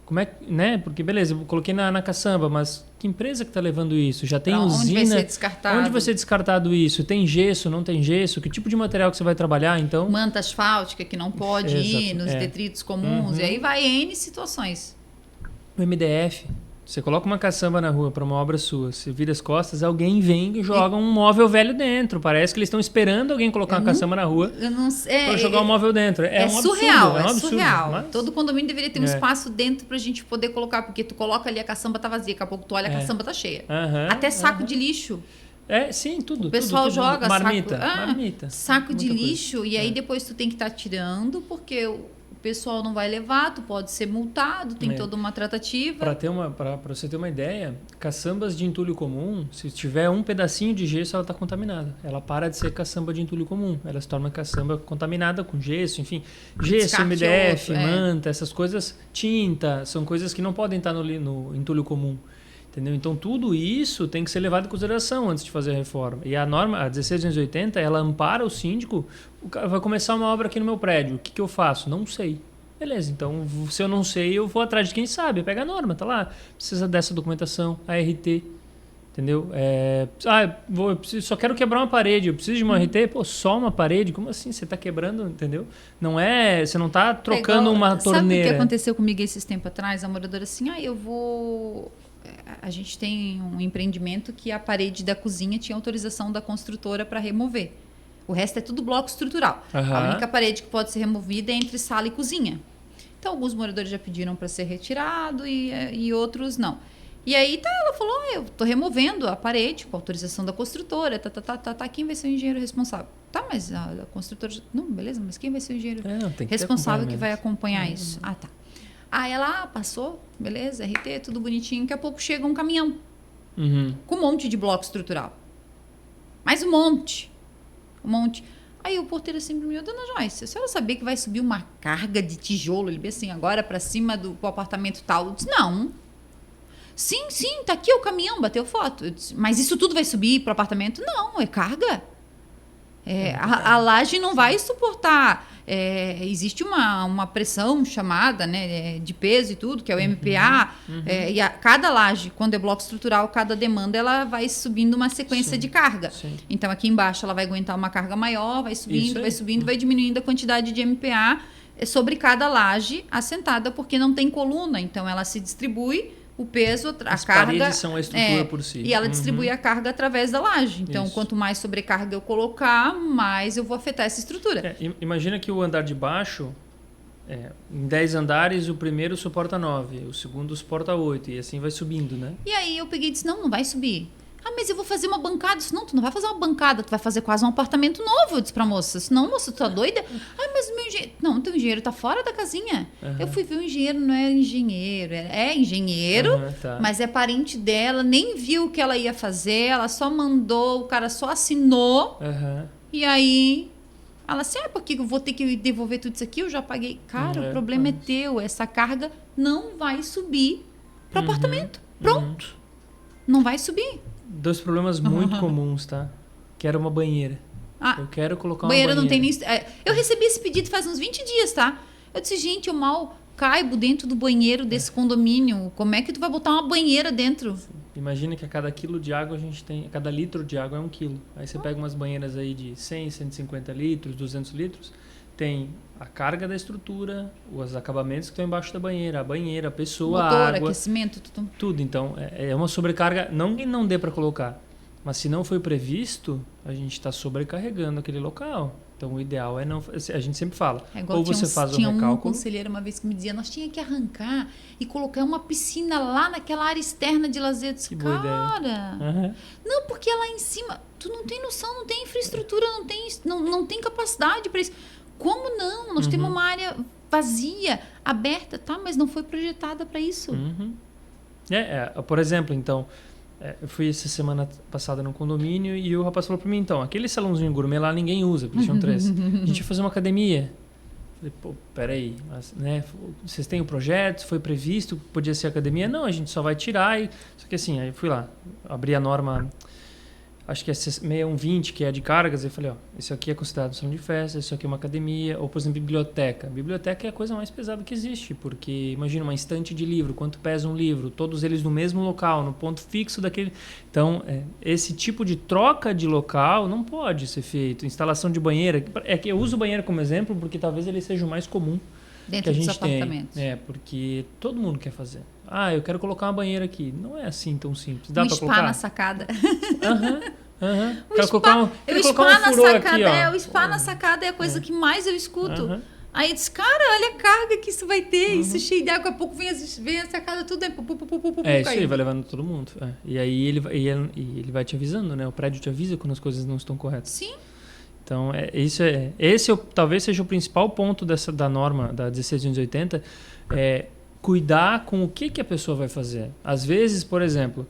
Como é, né? Porque, beleza, eu coloquei na caçamba, mas que empresa que está levando isso? Já tem usina? Onde vai ser descartado? Onde vai ser descartado isso? Tem gesso, não tem gesso? Que tipo de material que você vai trabalhar, então? Manta asfáltica que não pode ir nos detritos comuns. E aí vai N situações. O MDF. Você coloca uma caçamba na rua para uma obra sua, você vira as costas, alguém vem e joga um móvel velho dentro. Parece que eles estão esperando alguém colocar uma caçamba na rua para jogar um móvel dentro. É um surreal, absurdo, surreal. Mas... Todo condomínio deveria ter um espaço dentro para a gente poder colocar, porque tu coloca ali, a caçamba tá vazia, daqui a pouco tu olha, a caçamba tá cheia. Até saco de lixo. Sim, tudo. O pessoal tudo. Joga marmita. Saco de lixo, coisa. e aí depois tu tem que estar tirando, porque o pessoal não vai levar, tu pode ser multado, tem toda uma tratativa. Para você ter uma ideia, caçambas de entulho comum, se tiver um pedacinho de gesso, ela está contaminada. Ela para de ser caçamba de entulho comum. Ela se torna caçamba contaminada com gesso, enfim. Gesso, MDF, manta, essas coisas, tinta, são coisas que não podem estar no entulho comum. Entendeu? Então, tudo isso tem que ser levado em consideração antes de fazer a reforma. E a norma, a 16280, ela ampara o síndico. O cara vai começar uma obra aqui no meu prédio. O que eu faço? Não sei. Beleza, então, se eu não sei, eu vou atrás de quem sabe. Pega a norma, tá lá. Precisa dessa documentação, a RT. Entendeu? Só quero quebrar uma parede. Eu preciso de uma RT? Pô, só uma parede? Como assim? Você está quebrando, entendeu? Não é... Você não está trocando uma torneira. Sabe o que aconteceu comigo esses tempos atrás? A moradora assim, eu vou... A gente tem um empreendimento que a parede da cozinha tinha autorização da construtora para remover. O resto é tudo bloco estrutural. Uhum. A única parede que pode ser removida é entre sala e cozinha. Então, alguns moradores já pediram para ser retirado e outros não. E aí ela falou, eu estou removendo a parede com autorização da construtora. Quem vai ser o engenheiro responsável? Tá, mas a construtora... Não, beleza, mas quem vai ser o engenheiro responsável que vai acompanhar isso? Ah, tá. Aí ela passou, beleza, RT, tudo bonitinho. Daqui a pouco chega um caminhão com um monte de bloco estrutural. Mas um monte. Aí o porteiro assim me disse, dona Joyce, a senhora sabia que vai subir uma carga de tijolo, ele assim, agora para cima do apartamento tal? Eu disse, não. Sim, tá aqui o caminhão, bateu foto. Eu disse, mas isso tudo vai subir para o apartamento? Não, é carga. A laje não vai suportar... existe uma pressão chamada, né, de peso e tudo, que é o MPA, e cada laje, quando é bloco estrutural, cada demanda ela vai subindo uma sequência de carga. Sim. Então aqui embaixo ela vai aguentar uma carga maior, vai subindo, vai diminuindo a quantidade de MPA sobre cada laje assentada, porque não tem coluna, então ela se distribui o peso, a carga... As paredes são a estrutura por si. E ela distribui a carga através da laje. Então, quanto mais sobrecarga eu colocar, mais eu vou afetar essa estrutura. Imagina que o andar de baixo, em 10 andares, o primeiro suporta 9, o segundo suporta 8, e assim vai subindo, né? E aí eu peguei e disse, não vai subir. Mas eu vou fazer uma bancada. Disse, não, tu não vai fazer uma bancada, tu vai fazer quase um apartamento novo. Eu disse pra moça, não, moça, tu tá doida? Mas o meu engenheiro... Não, teu engenheiro tá fora da casinha. Eu fui ver o engenheiro, não é engenheiro. É engenheiro, mas é parente dela, nem viu o que ela ia fazer, ela só mandou, o cara só assinou. E aí... Ela assim, porque eu vou ter que devolver tudo isso aqui, eu já paguei. Cara, o problema é teu, essa carga não vai subir pro apartamento. Pronto. Não vai subir. 2 problemas muito comuns, tá? Quero uma banheira. Eu quero colocar uma banheira. Não tem nem... Eu recebi esse pedido faz uns 20 dias, tá? Eu disse, gente, eu mal caibo dentro do banheiro desse condomínio. Como é que tu vai botar uma banheira dentro? Imagina que a cada quilo de água a cada litro de água é 1 quilo. Aí você pega umas banheiras aí de 100, 150 litros, 200 litros, tem a carga da estrutura, os acabamentos que estão embaixo da banheira, a banheira, a pessoa, motor, a água, aquecimento, tudo. Então, é uma sobrecarga, não que não dê para colocar, mas se não foi previsto, a gente está sobrecarregando aquele local. Então, o ideal é não... A gente sempre fala, ou você faz o recálculo... Tinha um conselheiro uma vez que me dizia, nós tínhamos que arrancar e colocar uma piscina lá naquela área externa de lazer. Eu disse, cara, não, porque lá em cima, tu não tem noção, não tem infraestrutura, não tem capacidade para isso. Como não? Nós temos uma área vazia, aberta, mas não foi projetada para isso. Por exemplo, então... eu fui essa semana passada no condomínio e o rapaz falou para mim, então, aquele salãozinho gourmet lá ninguém usa, porque tinham 3. A gente ia fazer uma academia. Falei, pô, peraí, mas, né, vocês têm o projeto, foi previsto, podia ser academia? Não, a gente só vai tirar. Só que assim, aí fui lá, abri a norma, acho que é 6120, que é de cargas, e falei, isso aqui é considerado um salão de festa, isso aqui é uma academia, ou por exemplo, biblioteca. Biblioteca é a coisa mais pesada que existe, porque imagina uma estante de livro, quanto pesa um livro, todos eles no mesmo local, no ponto fixo daquele... Então, esse tipo de troca de local não pode ser feito. Instalação de banheira, que eu uso o banheiro como exemplo, porque talvez ele seja o mais comum dentro que a gente dos apartamentos. tem. Porque todo mundo quer fazer. Eu quero colocar uma banheira aqui. Não é assim tão simples. Dá para colocar? Um spa na sacada. Quero colocar um furor aqui, ó. O spa na sacada é a coisa que mais eu escuto. Aí eu disse, cara, olha a carga que isso vai ter. Isso cheio de água. Daqui a pouco vem a sacada tudo. Isso aí, vai levando todo mundo. E aí ele vai te avisando, né? O prédio te avisa quando as coisas não estão corretas. Sim. Então, talvez seja o principal ponto da norma da 16280, cuidar com o que a pessoa vai fazer. Às vezes, por exemplo,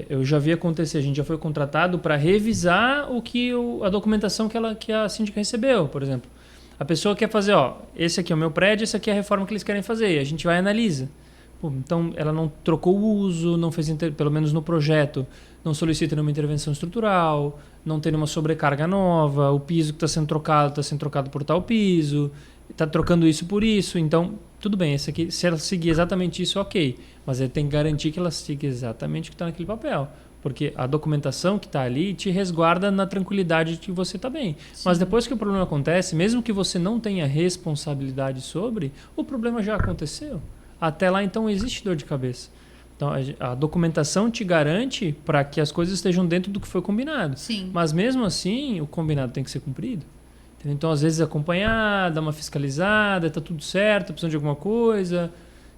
eu já vi acontecer, a gente já foi contratado para revisar a documentação que a síndica recebeu, por exemplo. A pessoa quer fazer, esse aqui é o meu prédio, esse aqui é a reforma que eles querem fazer, e a gente vai e analisa. Então, ela não trocou o uso, não fez, pelo menos no projeto, não solicita nenhuma intervenção estrutural, não tem nenhuma sobrecarga nova, o piso que está sendo trocado por tal piso, está trocando isso por isso. Então, tudo bem, esse aqui, se ela seguir exatamente isso, ok. Mas ele tem que garantir que ela siga exatamente o que está naquele papel. Porque a documentação que está ali te resguarda na tranquilidade de que você está bem. Sim. Mas depois que o problema acontece, mesmo que você não tenha responsabilidade sobre, o problema já aconteceu. Até lá, então, existe dor de cabeça. Então, a documentação te garante para que as coisas estejam dentro do que foi combinado. Sim. Mas mesmo assim, o combinado tem que ser cumprido. Entendeu? Então, às vezes, acompanhar, dar uma fiscalizada, está tudo certo, precisa de alguma coisa...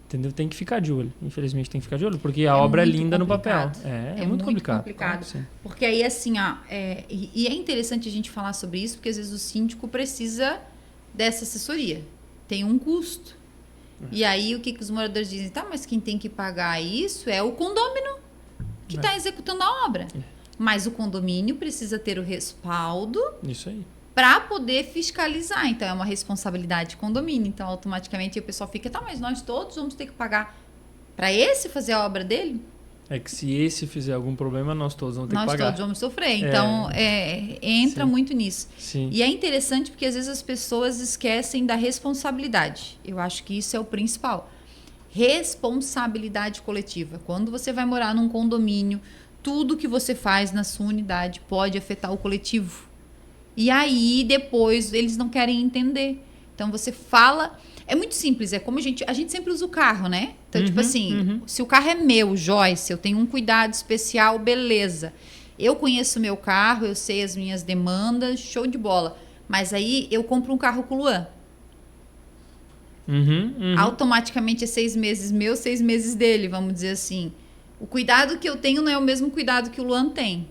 Entendeu? Tem que ficar de olho. Infelizmente tem que ficar de olho, porque a obra é linda complicado. No papel. É muito complicado. Porque aí, assim, e é interessante a gente falar sobre isso, porque às vezes o síndico precisa dessa assessoria. Tem um custo. E aí, o que os moradores dizem? Tá, mas quem tem que pagar isso é o condômino que está executando a obra. Mas o condomínio precisa ter o respaldo... Isso aí. Para poder fiscalizar. Então, é uma responsabilidade de condomínio. Então, automaticamente, o pessoal fica, tá, mas nós todos vamos ter que pagar para esse fazer a obra dele? É que se esse fizer algum problema, nós todos vamos ter que pagar. Nós todos vamos sofrer. Então, entra Sim. muito nisso. Sim. E é interessante porque, às vezes, as pessoas esquecem da responsabilidade. Eu acho que isso é o principal. Responsabilidade coletiva. Quando você vai morar num condomínio, tudo que você faz na sua unidade pode afetar o coletivo. E aí, depois, eles não querem entender. Então, você fala... É muito simples. É como a gente sempre usa o carro, né? Então, tipo assim, se o carro é meu, Joyce, eu tenho um cuidado especial, beleza. Eu conheço o meu carro, eu sei as minhas demandas, show de bola. Mas aí, eu compro um carro com o Luan. Automaticamente é 6 meses meu, 6 meses dele, vamos dizer assim. O cuidado que eu tenho não é o mesmo cuidado que o Luan tem.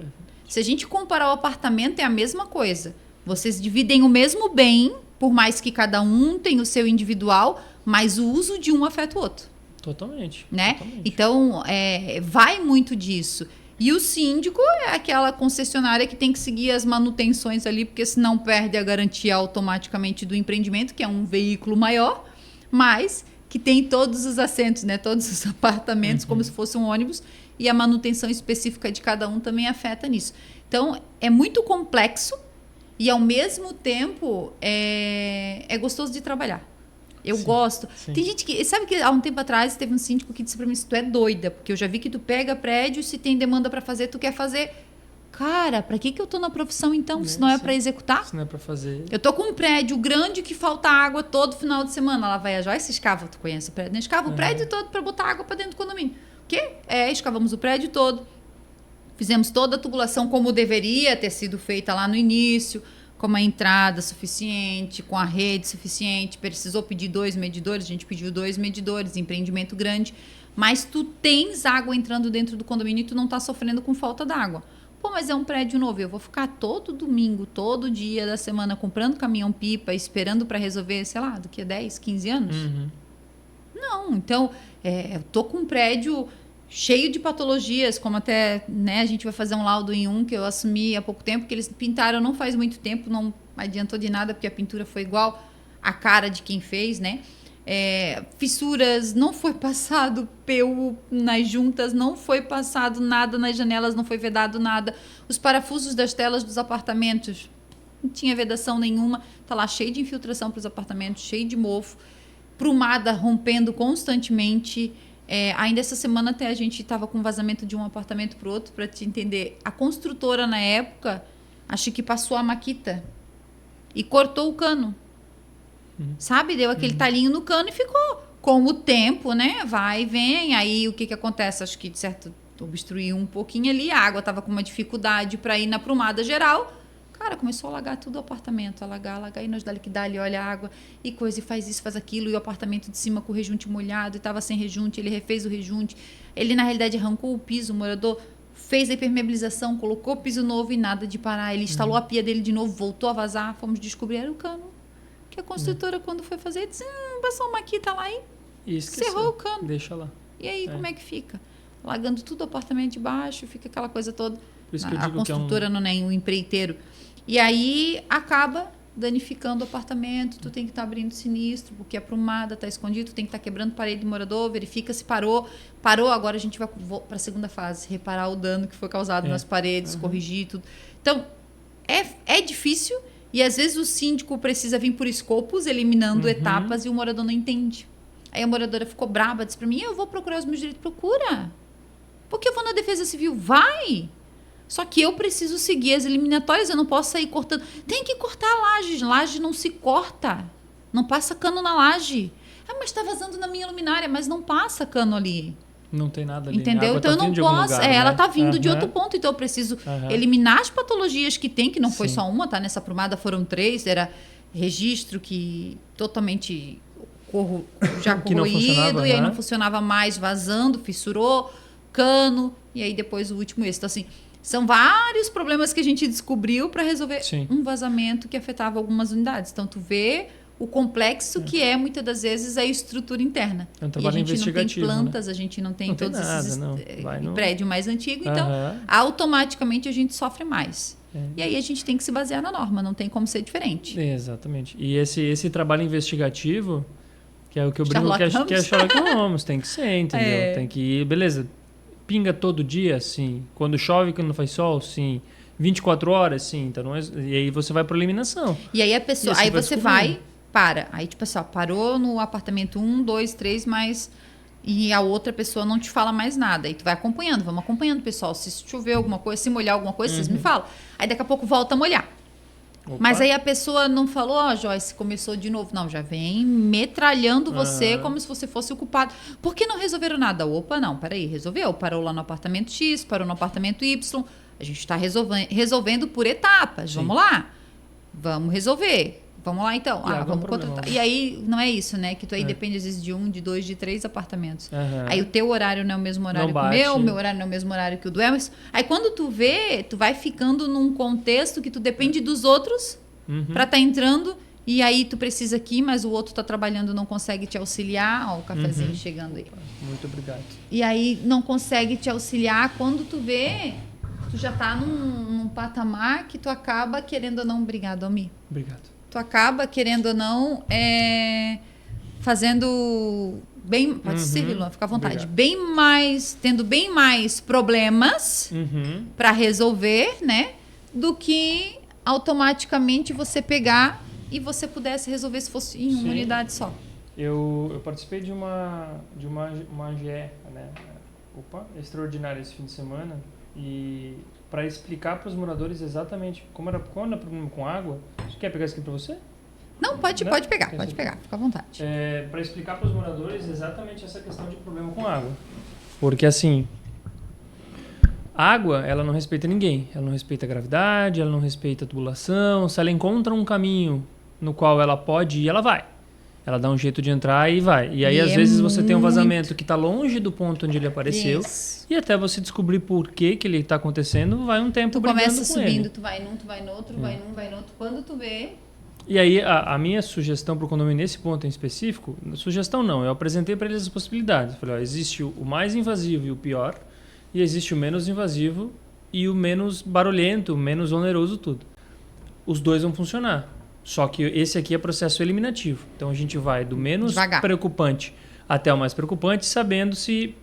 Se a gente comparar o apartamento, é a mesma coisa. Vocês dividem o mesmo bem, por mais que cada um tenha o seu individual, mas o uso de um afeta o outro. Totalmente. Né? Totalmente. Então, vai muito disso. E o síndico é aquela concessionária que tem que seguir as manutenções ali, porque senão perde a garantia automaticamente do empreendimento, que é um veículo maior, mas que tem todos os assentos, né? Todos os apartamentos, como se fosse um ônibus, e a manutenção específica de cada um também afeta nisso. Então, é muito complexo e, ao mesmo tempo, é gostoso de trabalhar. Eu gosto. Sim. Tem gente que... Sabe que há um tempo atrás teve um síndico que disse pra mim, tu é doida, porque eu já vi que tu pega prédio, se tem demanda para fazer, tu quer fazer. Cara, pra que eu tô na profissão então, se não é para executar? Se não é para fazer. Eu tô com um prédio grande que falta água todo final de semana. Lá vai a Joyce, escava, tu conhece o prédio, né? Escava o prédio todo para botar água para dentro do condomínio. O quê? Escavamos o prédio todo. Fizemos toda a tubulação como deveria ter sido feita lá no início, com uma entrada suficiente, com a rede suficiente. Precisou pedir 2 medidores, a gente pediu 2 medidores, empreendimento grande. Mas tu tens água entrando dentro do condomínio e tu não tá sofrendo com falta d'água. Pô, mas é um prédio novo, eu vou ficar todo domingo, todo dia da semana comprando caminhão-pipa, esperando para resolver, sei lá, daqui a 10, 15 anos? Não, então, eu tô com um prédio cheio de patologias, como até, né, a gente vai fazer um laudo em um que eu assumi há pouco tempo, que eles pintaram não faz muito tempo, não adiantou de nada, porque a pintura foi igual à cara de quem fez, né? Fissuras, não foi passado PU nas juntas, não foi passado nada nas janelas, não foi vedado nada. Os parafusos das telas dos apartamentos, não tinha vedação nenhuma, tá lá cheio de infiltração para os apartamentos, cheio de mofo, prumada rompendo constantemente. Ainda essa semana até a gente estava com vazamento de um apartamento para o outro, para te entender. A construtora na época, acho que passou a maquita e cortou o cano. Sabe? Deu aquele talinho no cano e ficou. Com o tempo, né? Vai e vem. Aí o que acontece? Acho que, de certo, obstruiu um pouquinho ali. A água estava com uma dificuldade para ir na prumada geral. Cara, começou a alagar tudo o apartamento. Alagar. E nós dali que dali, olha a água e coisa, e faz isso, faz aquilo. E o apartamento de cima com o rejunte molhado e estava sem rejunte. Ele refez o rejunte. Ele, na realidade, arrancou o piso. O morador fez a impermeabilização, colocou piso novo e nada de parar. Ele instalou a pia dele de novo, voltou a vazar. Fomos descobrir, era o cano. Que a construtora, quando foi fazer, disse, passou uma maquita lá e cerrou o cano. Deixa lá. E aí, como é que fica? Lagando tudo o apartamento de baixo, fica aquela coisa toda. Por isso que eu a digo construtora não é o empreiteiro. E aí, acaba danificando o apartamento, tu tem que estar abrindo sinistro, porque é aprumada, está escondido, tu tem que estar quebrando parede de morador, verifica se parou. Parou, agora a gente vai para a segunda fase, reparar o dano que foi causado nas paredes, corrigir tudo. Então, é difícil e às vezes o síndico precisa vir por escopos, eliminando etapas e o morador não entende. Aí a moradora ficou braba, disse para mim, eu vou procurar os meus direitos. Procura. Porque eu vou na Defesa Civil. Vai! Só que eu preciso seguir as eliminatórias, eu não posso sair cortando. Tem que cortar a laje. Laje não se corta. Não passa cano na laje. Mas está vazando na minha luminária, mas não passa cano ali. Não tem nada ali. Entendeu? Então eu não posso. Lugar, ela está vindo de outro ponto, então eu preciso eliminar as patologias que tem, que não foi só uma, tá? Nessa aprumada foram 3, era registro que totalmente já corroído, e aí não funcionava mais, vazando, fissurou, cano, e aí depois o último esse. Então, assim, são vários problemas que a gente descobriu para resolver um vazamento que afetava algumas unidades. Então, tu vê o complexo que é, muitas das vezes, a estrutura interna. É um trabalho investigativo, a gente não tem plantas, né? A gente não tem todos nada, esses prédios mais antigos, então, automaticamente, a gente sofre mais. E aí a gente tem que se basear na norma, não tem como ser diferente. Exatamente. E esse trabalho investigativo, que é o que eu brinco, que é Sherlock Holmes, tem que ser, entendeu? Tem que ir, beleza, pinga todo dia, sim. Quando chove, quando faz sol, sim. 24 horas, sim. Então, e aí você vai para eliminação. E aí a pessoa, aí você vai, para. Aí, tipo assim, parou no apartamento 1, 2, 3, mas... E a outra pessoa não te fala mais nada. Aí tu vai acompanhando, vamos acompanhando, pessoal. Se chover alguma coisa, se molhar alguma coisa, vocês me falam. Aí daqui a pouco volta a molhar. Opa. Mas aí a pessoa não falou, Joyce, começou de novo. Não, já vem metralhando você como se você fosse o culpado. Por que não resolveram nada? Opa, não, peraí, resolveu. Parou lá no apartamento X, parou no apartamento Y. A gente está resolvendo por etapas. Vamos lá. Vamos resolver. Vamos lá, então. Vamos contratar. E aí, não é isso, né? Que tu aí depende, às vezes, de 1, de 2, de 3 apartamentos. Aí o teu horário não é o mesmo horário que o meu horário não é o mesmo horário que o do Emerson. Aí quando tu vê, tu vai ficando num contexto que tu depende dos outros para estar entrando. E aí tu precisa aqui, mas o outro tá trabalhando, não consegue te auxiliar. Ó, o cafezinho chegando aí. Muito obrigado. E aí não consegue te auxiliar. Quando tu vê, tu já tá num patamar que tu acaba querendo ou não. Obrigado, Almir. Obrigado. Tu acaba, querendo ou não, fazendo bem... Pode ser, Vilão, fica à vontade. Tendo bem mais problemas para resolver, né? Do que automaticamente você pegar e você pudesse resolver se fosse em uma unidade só. Eu participei de uma GE, né? Extraordinária esse fim de semana, e para explicar para os moradores exatamente quando era problema com água. Você quer pegar isso aqui para você? Não, pode pegar, fica à vontade. Para explicar para os moradores exatamente essa questão de problema com água. Porque assim, água, ela não respeita ninguém. Ela não respeita a gravidade, ela não respeita a tubulação. Se ela encontra um caminho no qual ela pode ir, ela vai. Ela dá um jeito de entrar e vai. E aí, às vezes, você tem um vazamento que está longe do ponto onde ele apareceu. Isso. E até você descobrir por que ele está acontecendo, vai um tempo brigando com ele. Tu começa subindo, tu vai num, tu vai no outro, vai num, vai no outro. Quando tu vê... E aí, a minha sugestão para o condomínio nesse ponto em específico... Sugestão não, eu apresentei para eles as possibilidades. Eu falei, existe o mais invasivo e o pior. E existe o menos invasivo e o menos barulhento, o menos oneroso, tudo. Os dois vão funcionar. Só que esse aqui é processo eliminativo. Então, a gente vai do menos preocupante até o mais preocupante, sabendo se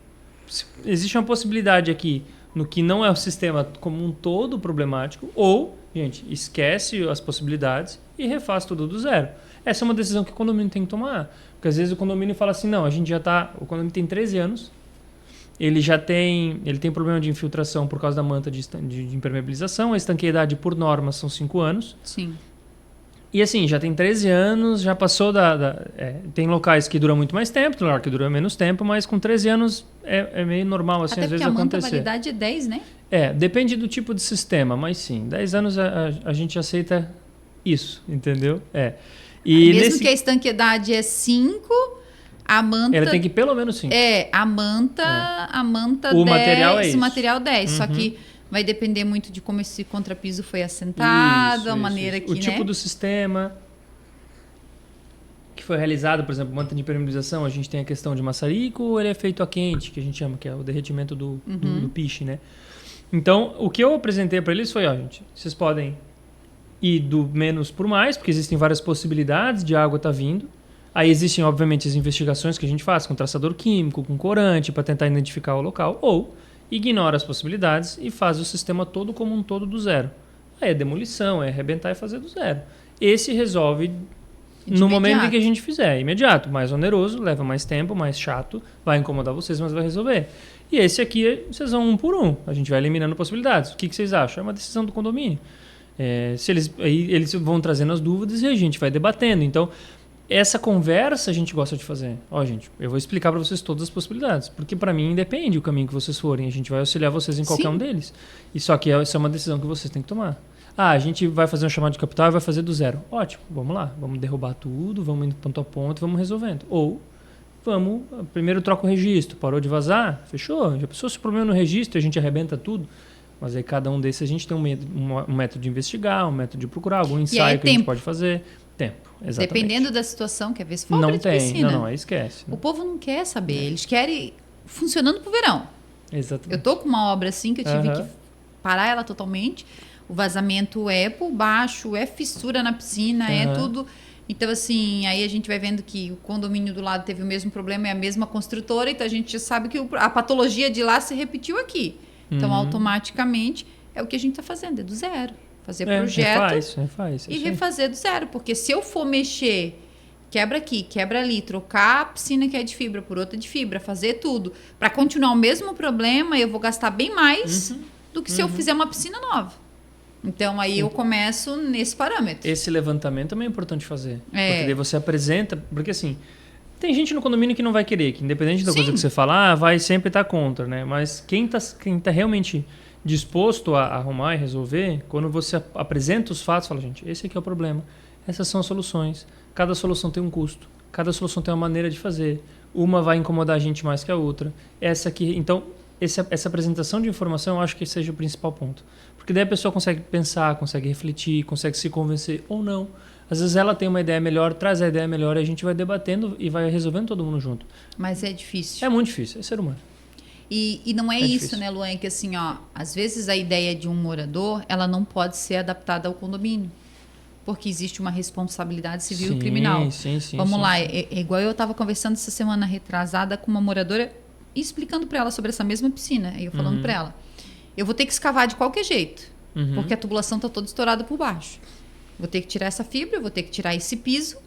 existe uma possibilidade aqui no que não é o sistema como um todo problemático, ou, gente, esquece as possibilidades e refaz tudo do zero. Essa é uma decisão que o condomínio tem que tomar. Porque, às vezes, o condomínio fala assim, não, o condomínio tem 13 anos, ele tem problema de infiltração por causa da manta de impermeabilização, a estanqueidade, por norma, são 5 anos. Sim. E assim, já tem 13 anos, já passou tem locais que duram muito mais tempo, tem locais que duram menos tempo, mas com 13 anos é meio normal, assim, às vezes acontecer. Até porque a validade é 10, né? Depende do tipo de sistema, mas sim, 10 anos a gente aceita isso, entendeu? E mesmo que a estanqueidade é 5, A manta... Ela tem que ir pelo menos 5. A manta o 10, material é isso. O material 10, só que vai depender muito de como esse contrapiso foi assentado, a maneira que, o tipo do sistema que foi realizado, por exemplo, manta de impermeabilização, a gente tem a questão de maçarico ou ele é feito a quente, que a gente chama, que é o derretimento do piche, né? Então, o que eu apresentei para eles foi, gente, vocês podem ir do menos por mais, porque existem várias possibilidades de água estar vindo. Aí existem, obviamente, as investigações que a gente faz com traçador químico, com corante, para tentar identificar o local, ou ignora as possibilidades e faz o sistema todo como um todo do zero. Aí é demolição, é arrebentar e fazer do zero. Esse resolve no momento em que a gente fizer, imediato, mais oneroso, leva mais tempo, mais chato, vai incomodar vocês, mas vai resolver. E esse aqui, vocês vão um por um, a gente vai eliminando possibilidades. O que vocês acham? É uma decisão do condomínio. Se eles vão trazendo as dúvidas e a gente vai debatendo. Então, essa conversa a gente gosta de fazer. Gente, eu vou explicar para vocês todas as possibilidades, porque para mim independe o caminho que vocês forem, a gente vai auxiliar vocês em qualquer um deles. E só que essa é uma decisão que vocês têm que tomar. A gente vai fazer um chamado de capital e vai fazer do zero. Ótimo, vamos lá, vamos derrubar tudo, vamos indo ponto a ponto, vamos resolvendo. Ou primeiro troca o registro, parou de vazar, fechou, já pensou se o problema no registro, a gente arrebenta tudo. Mas aí cada um desses a gente tem um método de investigar, um método de procurar, algum ensaio que a gente pode fazer. Tempo, exatamente. Dependendo da situação, quer ver se for obra de piscina. Não, aí esquece. O povo não quer saber, eles querem funcionando pro verão. Exatamente. Eu tô com uma obra assim que eu tive que parar ela totalmente. O vazamento é por baixo, é fissura na piscina, é tudo. Então, assim, aí a gente vai vendo que o condomínio do lado teve o mesmo problema, é a mesma construtora, então a gente já sabe que a patologia de lá se repetiu aqui. Então, automaticamente, é o que a gente está fazendo, é do zero. Fazer projeto refaz, e refazer do zero. Porque se eu for mexer, quebra aqui, quebra ali, trocar a piscina que é de fibra por outra de fibra, fazer tudo, para continuar o mesmo problema, eu vou gastar bem mais do que se eu fizer uma piscina nova. Então, aí eu começo nesse parâmetro. Esse levantamento também é importante fazer. Porque daí você apresenta... Porque, assim, tem gente no condomínio que não vai querer, que independente da coisa que você falar, vai sempre estar contra, né? Mas quem tá realmente disposto a arrumar e resolver, quando você apresenta os fatos, fala, gente, esse aqui é o problema. Essas são as soluções. Cada solução tem um custo. Cada solução tem uma maneira de fazer. Uma vai incomodar a gente mais que a outra. Essa aqui... Então, essa apresentação de informação, eu acho que seja o principal ponto. Porque daí a pessoa consegue pensar, consegue refletir, consegue se convencer ou não. Às vezes ela tem uma ideia melhor, traz a ideia melhor e a gente vai debatendo e vai resolvendo todo mundo junto. Mas é difícil. É muito difícil, é ser humano. E não é isso, difícil, né, Luan? Que assim, às vezes a ideia de um morador, ela não pode ser adaptada ao condomínio. Porque existe uma responsabilidade civil e criminal. Sim. Vamos lá, é igual eu estava conversando essa semana retrasada com uma moradora e explicando para ela sobre essa mesma piscina. Aí eu falando para ela, eu vou ter que escavar de qualquer jeito, porque a tubulação está toda estourada por baixo. Vou ter que tirar essa fibra, vou ter que tirar esse piso.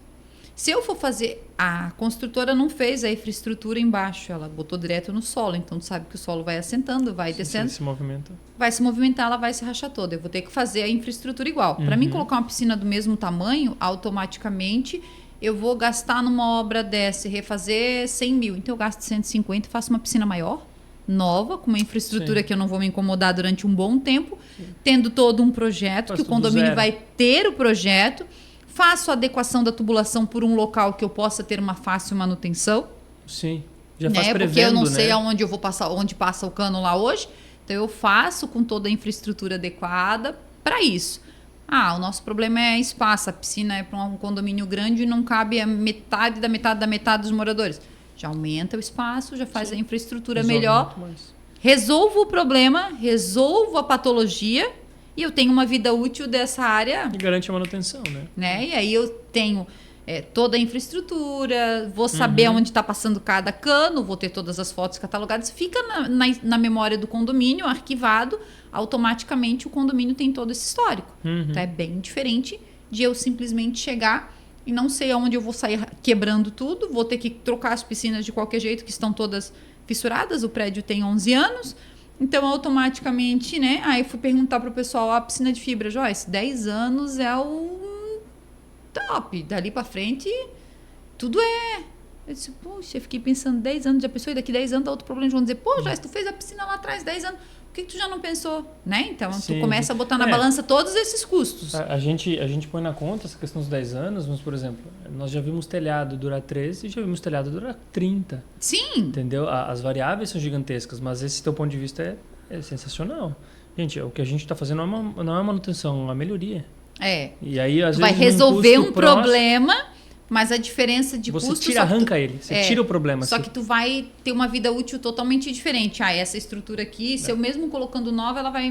Se eu for fazer... A construtora não fez a infraestrutura embaixo, ela botou direto no solo. Então, tu sabe que o solo vai assentando, vai descendo. Se movimenta. Vai se movimentar, ela vai se rachar toda. Eu vou ter que fazer a infraestrutura igual. Para mim, colocar uma piscina do mesmo tamanho, automaticamente, eu vou gastar numa obra dessa e refazer 100 mil. Então, eu gasto 150 e faço uma piscina maior, nova, com uma infraestrutura que eu não vou me incomodar durante um bom tempo, tendo todo um projeto, que o condomínio vai ter o projeto... Faço a adequação da tubulação por um local que eu possa ter uma fácil manutenção. Sim, já faz prevendo, porque eu não sei aonde eu vou passar, onde passa o cano lá hoje. Então eu faço com toda a infraestrutura adequada para isso. O nosso problema é espaço. A piscina é para um condomínio grande e não cabe a metade dos moradores. Já aumenta o espaço, já faz a infraestrutura melhor. Resolvo o problema, resolvo a patologia. E eu tenho uma vida útil dessa área. E garante a manutenção, né? E aí eu tenho toda a infraestrutura, vou saber onde está passando cada cano, vou ter todas as fotos catalogadas. Fica na memória do condomínio, arquivado. Automaticamente o condomínio tem todo esse histórico. Então é bem diferente de eu simplesmente chegar e não sei aonde eu vou sair quebrando tudo. Vou ter que trocar as piscinas de qualquer jeito, que estão todas fissuradas. O prédio tem 11 anos. Então, automaticamente, né? Aí eu fui perguntar pro pessoal, a piscina de fibra, Joyce, 10 anos é o top. Dali pra frente, tudo é. Eu disse, poxa, eu fiquei pensando, 10 anos, já pensou, e daqui 10 anos dá outro problema. Vão dizer, pô, Joyce, tu fez a piscina lá atrás, 10 anos. que tu já não pensou, né? Então, tu começa a botar na balança todos esses custos. A gente põe na conta essa questão dos 10 anos, mas, por exemplo, nós já vimos telhado durar 13 e já vimos telhado durar 30. Sim. Entendeu? As variáveis são gigantescas, mas esse teu ponto de vista é sensacional. Gente, o que a gente está fazendo não é manutenção, é uma melhoria. E aí, às vezes, vai resolver um problema, mas a diferença de custo... Você arranca ele, você tira o problema. Só que tu vai ter uma vida útil totalmente diferente. Essa estrutura aqui, se eu mesmo colocando nova, ela vai...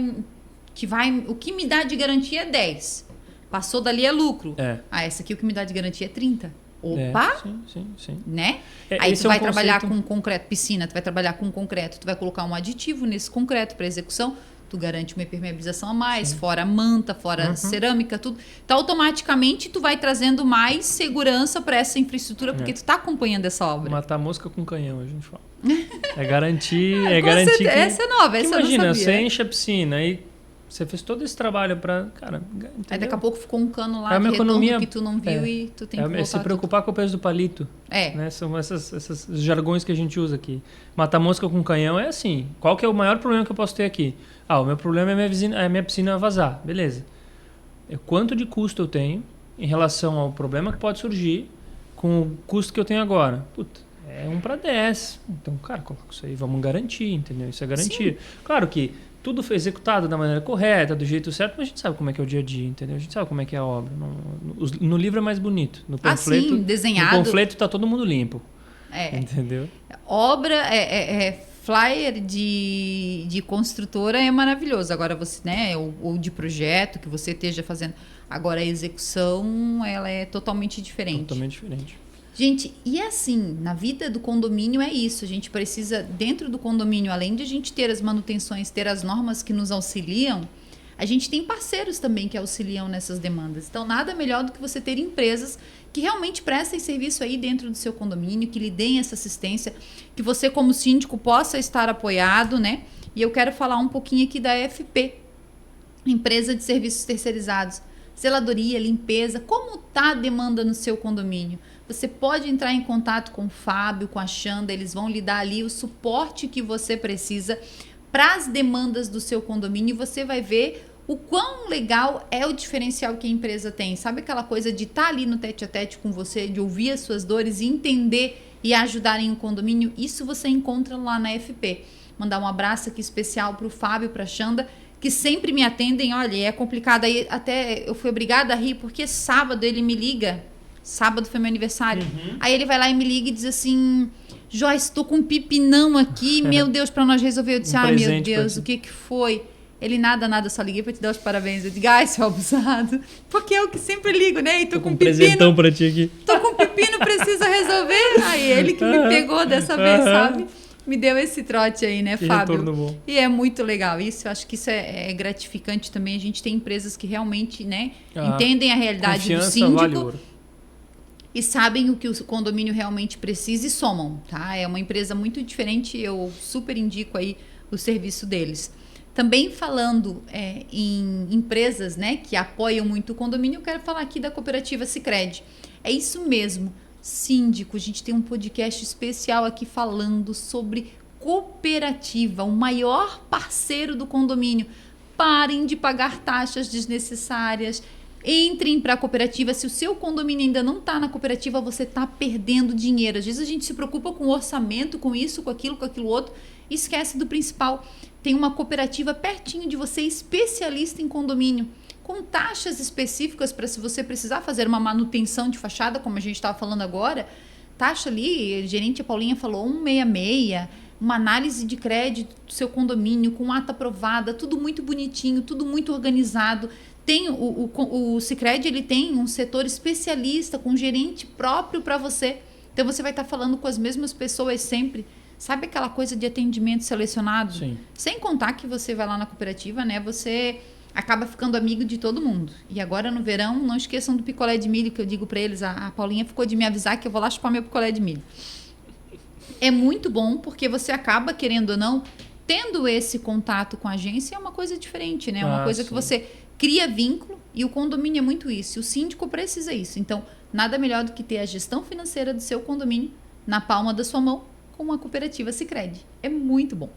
O que me dá de garantia é 10. Passou dali é lucro. Essa aqui o que me dá de garantia é 30. Opa! Sim. Né? Aí tu vai trabalhar com concreto, piscina, tu vai trabalhar com concreto, tu vai colocar um aditivo nesse concreto para execução, tu garante uma impermeabilização a mais, fora manta, fora cerâmica, tudo. Então, automaticamente, tu vai trazendo mais segurança para essa infraestrutura, porque tu tá acompanhando essa obra. Matar mosca com canhão, a gente fala. É garantir... garantir essa é nova, essa imagina, eu não sabia. Você enche a piscina, aí você fez todo esse trabalho para... Cara, entendeu? Aí daqui a pouco ficou um cano lá de retorno que tu não viu e tu tem que voltar se preocupar com o peso do palito. Né? São esses jargões que a gente usa aqui. Matar mosca com canhão é assim. Qual que é o maior problema que eu posso ter aqui? O meu problema é minha piscina vazar. Beleza. Quanto de custo eu tenho em relação ao problema que pode surgir com o custo que eu tenho agora? Puta, é 1 para 10. Então, cara, coloca isso aí. Vamos garantir, entendeu? Isso é garantia. Sim. Claro que tudo foi executado da maneira correta, do jeito certo, mas a gente sabe como é que é o dia a dia, entendeu? A gente sabe como é que é a obra. No livro é mais bonito. No panfleto, desenhado. No panfleto tá todo mundo limpo. Entendeu? Obra flyer de construtora é maravilhoso. Agora você, né, ou de projeto que você esteja fazendo. Agora a execução, ela é totalmente diferente. Totalmente diferente. Gente, e assim, na vida do condomínio é isso. A gente precisa, dentro do condomínio, além de a gente ter as manutenções, ter as normas que nos auxiliam, a gente tem parceiros também que auxiliam nessas demandas. Então, nada melhor do que você ter empresas que realmente prestem serviço aí dentro do seu condomínio, que lhe deem essa assistência, que você, como síndico, possa estar apoiado, né? E eu quero falar um pouquinho aqui da FP, Empresa de Serviços Terceirizados. Zeladoria, limpeza, como está a demanda no seu condomínio? Você pode entrar em contato com o Fábio, com a Xanda, eles vão lhe dar ali o suporte que você precisa para as demandas do seu condomínio e você vai ver o quão legal é o diferencial que a empresa tem. Sabe aquela coisa de estar ali no tete-a-tete com você, de ouvir as suas dores e entender e ajudar em um condomínio? Isso você encontra lá na FP. Mandar um abraço aqui especial para o Fábio, para a Xanda, que sempre me atendem. Olha, é complicado. Aí até eu fui obrigada a rir, porque sábado ele me liga. Sábado foi meu aniversário. Aí ele vai lá e me liga e diz assim: Joyce, tô com um pipinão aqui, meu Deus, pra nós resolver. Eu disse, meu Deus, o que foi? Ele, nada, só liguei pra te dar os parabéns. Eu digo, seu abusado. Porque eu que sempre ligo, né? E tô com um presentão pra ti aqui. Tô com um pepino, precisa resolver. Aí ele que me pegou dessa vez, sabe? Me deu esse trote aí, né, Fábio? Bom. E é muito legal isso. Eu acho que isso é gratificante também. A gente tem empresas que realmente, né, entendem a realidade do síndico. Vale ouro. E sabem o que o condomínio realmente precisa e somam, tá? É uma empresa muito diferente, eu super indico aí o serviço deles. Também falando em empresas, né, que apoiam muito o condomínio, eu quero falar aqui da cooperativa Sicredi. É isso mesmo, síndico, a gente tem um podcast especial aqui falando sobre cooperativa, o maior parceiro do condomínio. Parem de pagar taxas desnecessárias. Entrem para a cooperativa. Se o seu condomínio ainda não está na cooperativa, você está perdendo dinheiro. Às vezes a gente se preocupa com o orçamento, com isso, com aquilo outro, e esquece do principal. Tem uma cooperativa pertinho de você, especialista em condomínio, com taxas específicas para se você precisar fazer uma manutenção de fachada, como a gente estava falando agora. Taxa ali, a gerente Paulinha falou, 166, uma análise de crédito do seu condomínio, com ata aprovada, tudo muito bonitinho, tudo muito organizado. Tem o Sicredi, ele tem um setor especialista com um gerente próprio para você. Então você vai estar falando com as mesmas pessoas sempre. Sabe aquela coisa de atendimento selecionado? Sim. Sem contar que você vai lá na cooperativa, né? Você acaba ficando amigo de todo mundo. E agora no verão, não esqueçam do picolé de milho que eu digo para eles. A Paulinha ficou de me avisar que eu vou lá chupar meu picolé de milho. É muito bom porque você acaba, querendo ou não, tendo esse contato com a agência, é uma coisa diferente, né? Uma coisa que você cria vínculo, e o condomínio é muito isso. O síndico precisa isso. Então, nada melhor do que ter a gestão financeira do seu condomínio na palma da sua mão com uma cooperativa Sicredi. É muito bom.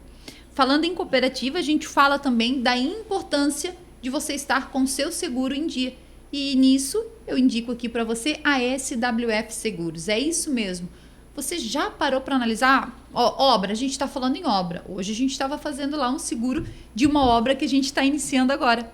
falando em cooperativa, a gente fala também da importância de você estar com seu seguro em dia. E nisso, eu indico aqui para você a SWF Seguros. É isso mesmo. Você já parou para analisar? Obra, a gente está falando em obra. Hoje a gente estava fazendo lá um seguro de uma obra que a gente está iniciando agora.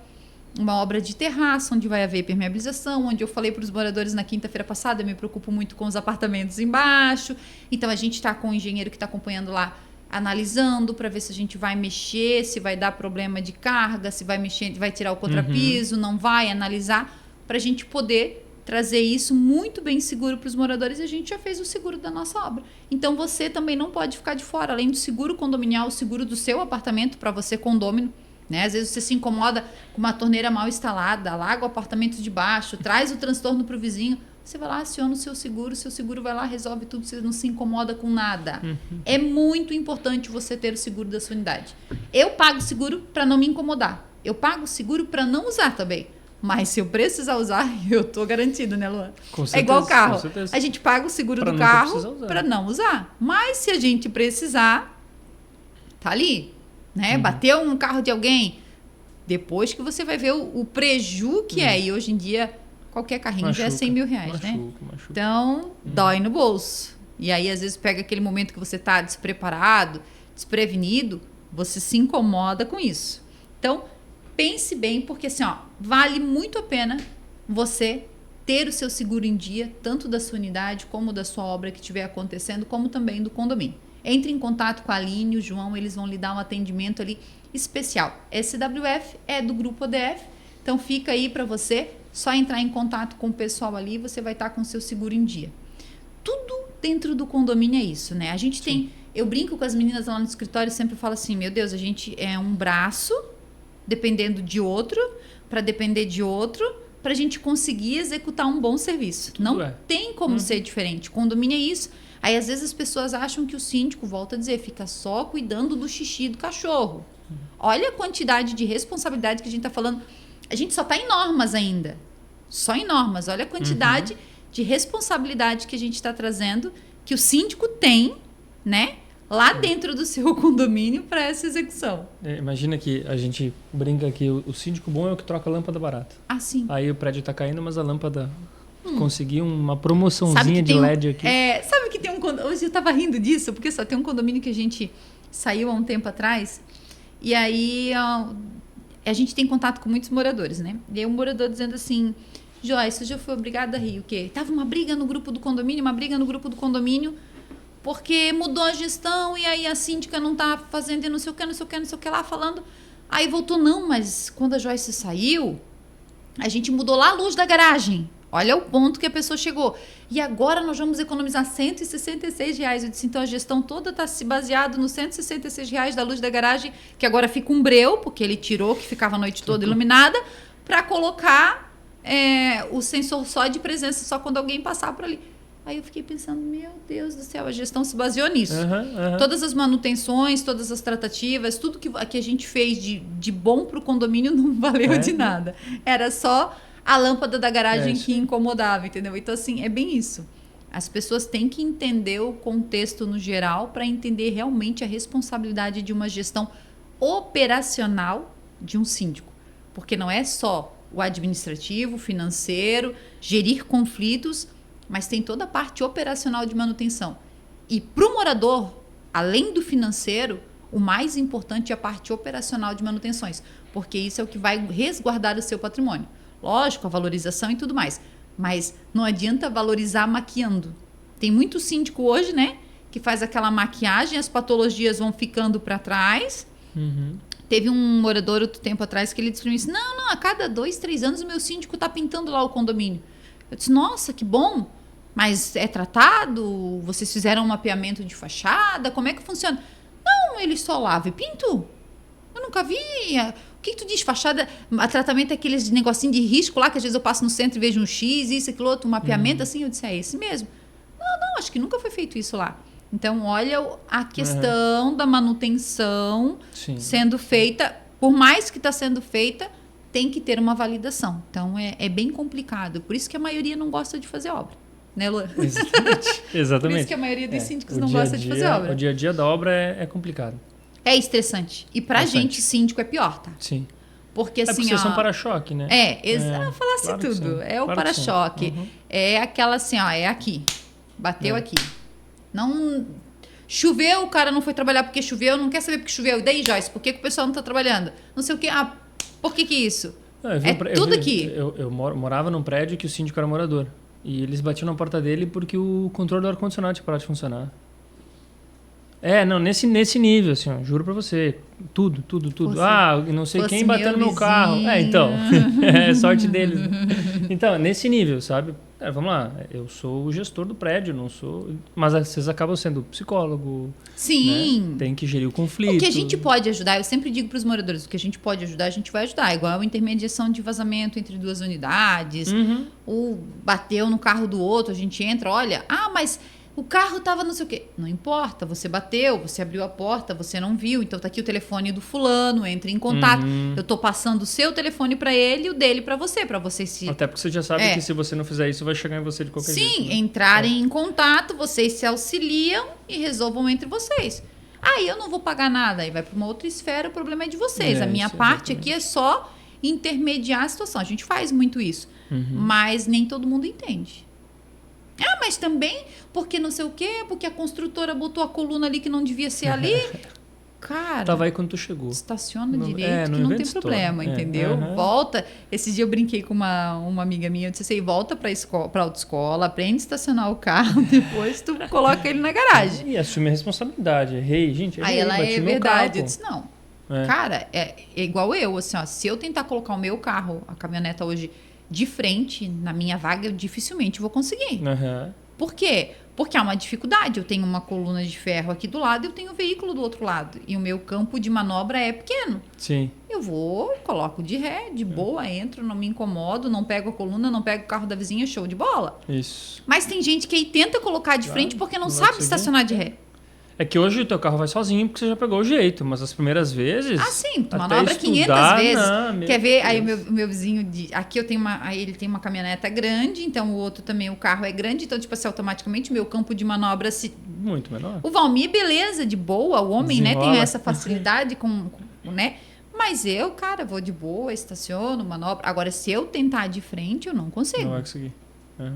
Uma obra de terraço, onde vai haver permeabilização, onde eu falei para os moradores na quinta-feira passada, eu me preocupo muito com os apartamentos embaixo. Então, a gente está com o engenheiro que está acompanhando lá, analisando para ver se a gente vai mexer, se vai dar problema de carga, se vai mexer, vai tirar o contrapiso, não vai, analisar, para a gente poder trazer isso muito bem seguro para os moradores. E a gente já fez o seguro da nossa obra. Então, você também não pode ficar de fora. Além do seguro condominial, o seguro do seu apartamento para você condômino, né? Às vezes você se incomoda com uma torneira mal instalada, alaga o apartamento de baixo, traz o transtorno para o vizinho. Você vai lá, aciona o seu seguro vai lá, resolve tudo, você não se incomoda com nada. É muito importante você ter o seguro da sua unidade. Eu pago seguro para não me incomodar. Eu pago seguro para não usar também. Mas se eu precisar usar, eu tô garantido, né, Luan? Com certeza, é igual o carro. Com certeza. A gente paga o seguro do carro para não usar. Mas se a gente precisar, tá ali, né? Bateu um carro de alguém, depois que você vai ver o preju que é. E hoje em dia, qualquer carrinho já é 100 mil reais, né? Então, dói no bolso. E aí, às vezes, pega aquele momento que você tá despreparado, desprevenido, você se incomoda com isso. Então, pense bem, porque assim, vale muito a pena você ter o seu seguro em dia, tanto da sua unidade, como da sua obra que estiver acontecendo, como também do condomínio. Entre em contato com a Aline e o João, eles vão lhe dar um atendimento ali especial. SWF é do Grupo ODF, então fica aí para você, só entrar em contato com o pessoal ali, você vai estar com o seu seguro em dia. Tudo dentro do condomínio é isso, né? A gente tem, eu brinco com as meninas lá no escritório, sempre falo assim, meu Deus, a gente é um braço dependendo de outro, para depender de outro, para a gente conseguir executar um bom serviço. Não tem como ser diferente. Condomínio é isso. Aí, às vezes, as pessoas acham que o síndico, volta a dizer, fica só cuidando do xixi do cachorro. Olha a quantidade de responsabilidade que a gente está falando. A gente só está em normas ainda. Só em normas. Olha a quantidade de responsabilidade que a gente está trazendo, que o síndico tem, né? Lá dentro do seu condomínio para essa execução. Imagina que a gente brinca que o síndico bom é o que troca a lâmpada barata. Ah, sim. Aí o prédio está caindo, mas a lâmpada conseguiu uma promoçãozinha de LED aqui. Sabe que tem um condomínio... Hoje eu estava rindo disso, porque só tem um condomínio que a gente saiu há um tempo atrás. E aí a gente tem contato com muitos moradores, né? E aí um morador dizendo assim, Joyce, eu já fui obrigada a rir. O quê? Tava uma briga no grupo do condomínio, porque mudou a gestão e aí a síndica não tá fazendo não sei o que lá, falando. Aí voltou, não, mas quando a Joyce saiu, a gente mudou lá a luz da garagem. Olha o ponto que a pessoa chegou. E agora nós vamos economizar R$166. Eu disse, então a gestão toda está se baseada nos R$166 da luz da garagem, que agora fica um breu, porque ele tirou, que ficava a noite toda iluminada, para colocar o sensor só de presença, só quando alguém passar por ali. Aí eu fiquei pensando, meu Deus do céu, a gestão se baseou nisso. Todas as manutenções, todas as tratativas, tudo que a gente fez de bom para o condomínio não valeu de nada. Era só a lâmpada da garagem que incomodava, entendeu? Então, assim, é bem isso. As pessoas têm que entender o contexto no geral para entender realmente a responsabilidade de uma gestão operacional de um síndico. Porque não é só o administrativo, financeiro, gerir conflitos, mas tem toda a parte operacional de manutenção. E para o morador, além do financeiro, o mais importante é a parte operacional de manutenções, porque isso é o que vai resguardar o seu patrimônio. Lógico, a valorização e tudo mais, mas não adianta valorizar maquiando. Tem muito síndico hoje, né, que faz aquela maquiagem, as patologias vão ficando para trás. Teve um morador outro tempo atrás que ele disse para mim, não, a cada 2, 3 anos o meu síndico está pintando lá o condomínio. Eu disse, nossa, que bom, mas é tratado? Vocês fizeram um mapeamento de fachada? Como é que funciona? Não, ele só lava e pinto. Eu nunca vi. O que tu diz? Fachada, a tratamento é aqueles negocinho de risco lá, que às vezes eu passo no centro e vejo um X, isso, aquilo outro, um mapeamento assim. Eu disse, é esse mesmo. Não, acho que nunca foi feito isso lá. Então, olha a questão da manutenção sendo feita, por mais que está sendo feita, tem que ter uma validação. Então, é bem complicado. Por isso que a maioria não gosta de fazer obra. Né, Luan? Exatamente. Por isso que a maioria dos síndicos não gosta de fazer obra. O dia a dia da obra é complicado. É estressante. E pra gente, síndico, é pior, tá? Sim. Porque assim, porque vocês são para-choque, né? Eu falasse claro tudo. É o para-choque. É aquela assim, ó, é aqui. Bateu aqui. Não... Choveu, o cara não foi trabalhar porque choveu, não quer saber porque choveu. E daí, Joyce, por que o pessoal não tá trabalhando? Não sei o quê. Ah, por que isso? Tudo aqui. Eu morava num prédio que o síndico era morador. E eles batiam na porta dele porque o controle do ar-condicionado tinha parado de funcionar. Nesse nível, assim, ó, juro pra você. Tudo. Não sei quem bateu no meu carro. Então. É sorte deles. Né? Então, nesse nível, sabe? Vamos lá, eu sou o gestor do prédio, não sou... Mas vocês acabam sendo psicólogo. Sim. Né? Tem que gerir o conflito. O que a gente pode ajudar, eu sempre digo para os moradores, o que a gente pode ajudar, a gente vai ajudar. Igual a intermediação de vazamento entre duas unidades, ou bateu no carro do outro, a gente entra, olha, mas... O carro tava não sei o quê. Não importa, você bateu, você abriu a porta, você não viu, então tá aqui o telefone do fulano, entre em contato. Eu tô passando o seu telefone para ele e o dele para você se... Até porque você já sabe que se você não fizer isso, vai chegar em você de qualquer jeito. Sim, né? Entrarem em contato, vocês se auxiliam e resolvam entre vocês. Aí eu não vou pagar nada, aí vai para uma outra esfera, o problema é de vocês. A minha parte aqui é só intermediar a situação. A gente faz muito isso, mas nem todo mundo entende. Mas também, porque não sei o quê, porque a construtora botou a coluna ali que não devia ser ali. Cara... Tava aí quando tu chegou. Estaciona direito, que não tem problema, entendeu? Volta. Esse dia eu brinquei com uma amiga minha, eu disse assim, volta pra autoescola, aprende a estacionar o carro, depois tu coloca ele na garagem. E assume a responsabilidade. Errei, gente. Aí ela é verdade. Eu disse, não. Cara, é igual eu, assim, ó, se eu tentar colocar o meu carro, a caminhoneta hoje... de frente, na minha vaga, eu dificilmente vou conseguir. Por quê? Porque há uma dificuldade. Eu tenho uma coluna de ferro aqui do lado e eu tenho o veículo do outro lado. E o meu campo de manobra é pequeno. Sim. Eu vou, coloco de ré, de boa, entro, não me incomodo, não pego a coluna, não pego o carro da vizinha, show de bola. Isso. Mas tem gente que aí tenta colocar de frente porque não sabe estacionar de ré. É que hoje o teu carro vai sozinho porque você já pegou o jeito, mas as primeiras vezes... sim, manobra 500 vezes. Quer ver? Aí o meu vizinho... Aqui eu tenho aí ele tem uma caminhoneta grande, então o outro também, o carro é grande, então tipo assim, automaticamente o meu campo de manobra muito menor. O Valmir, beleza, de boa, o homem, né, tem essa facilidade né? Mas eu, cara, vou de boa, estaciono, manobra. Agora, se eu tentar de frente, eu não consigo. Não vai conseguir.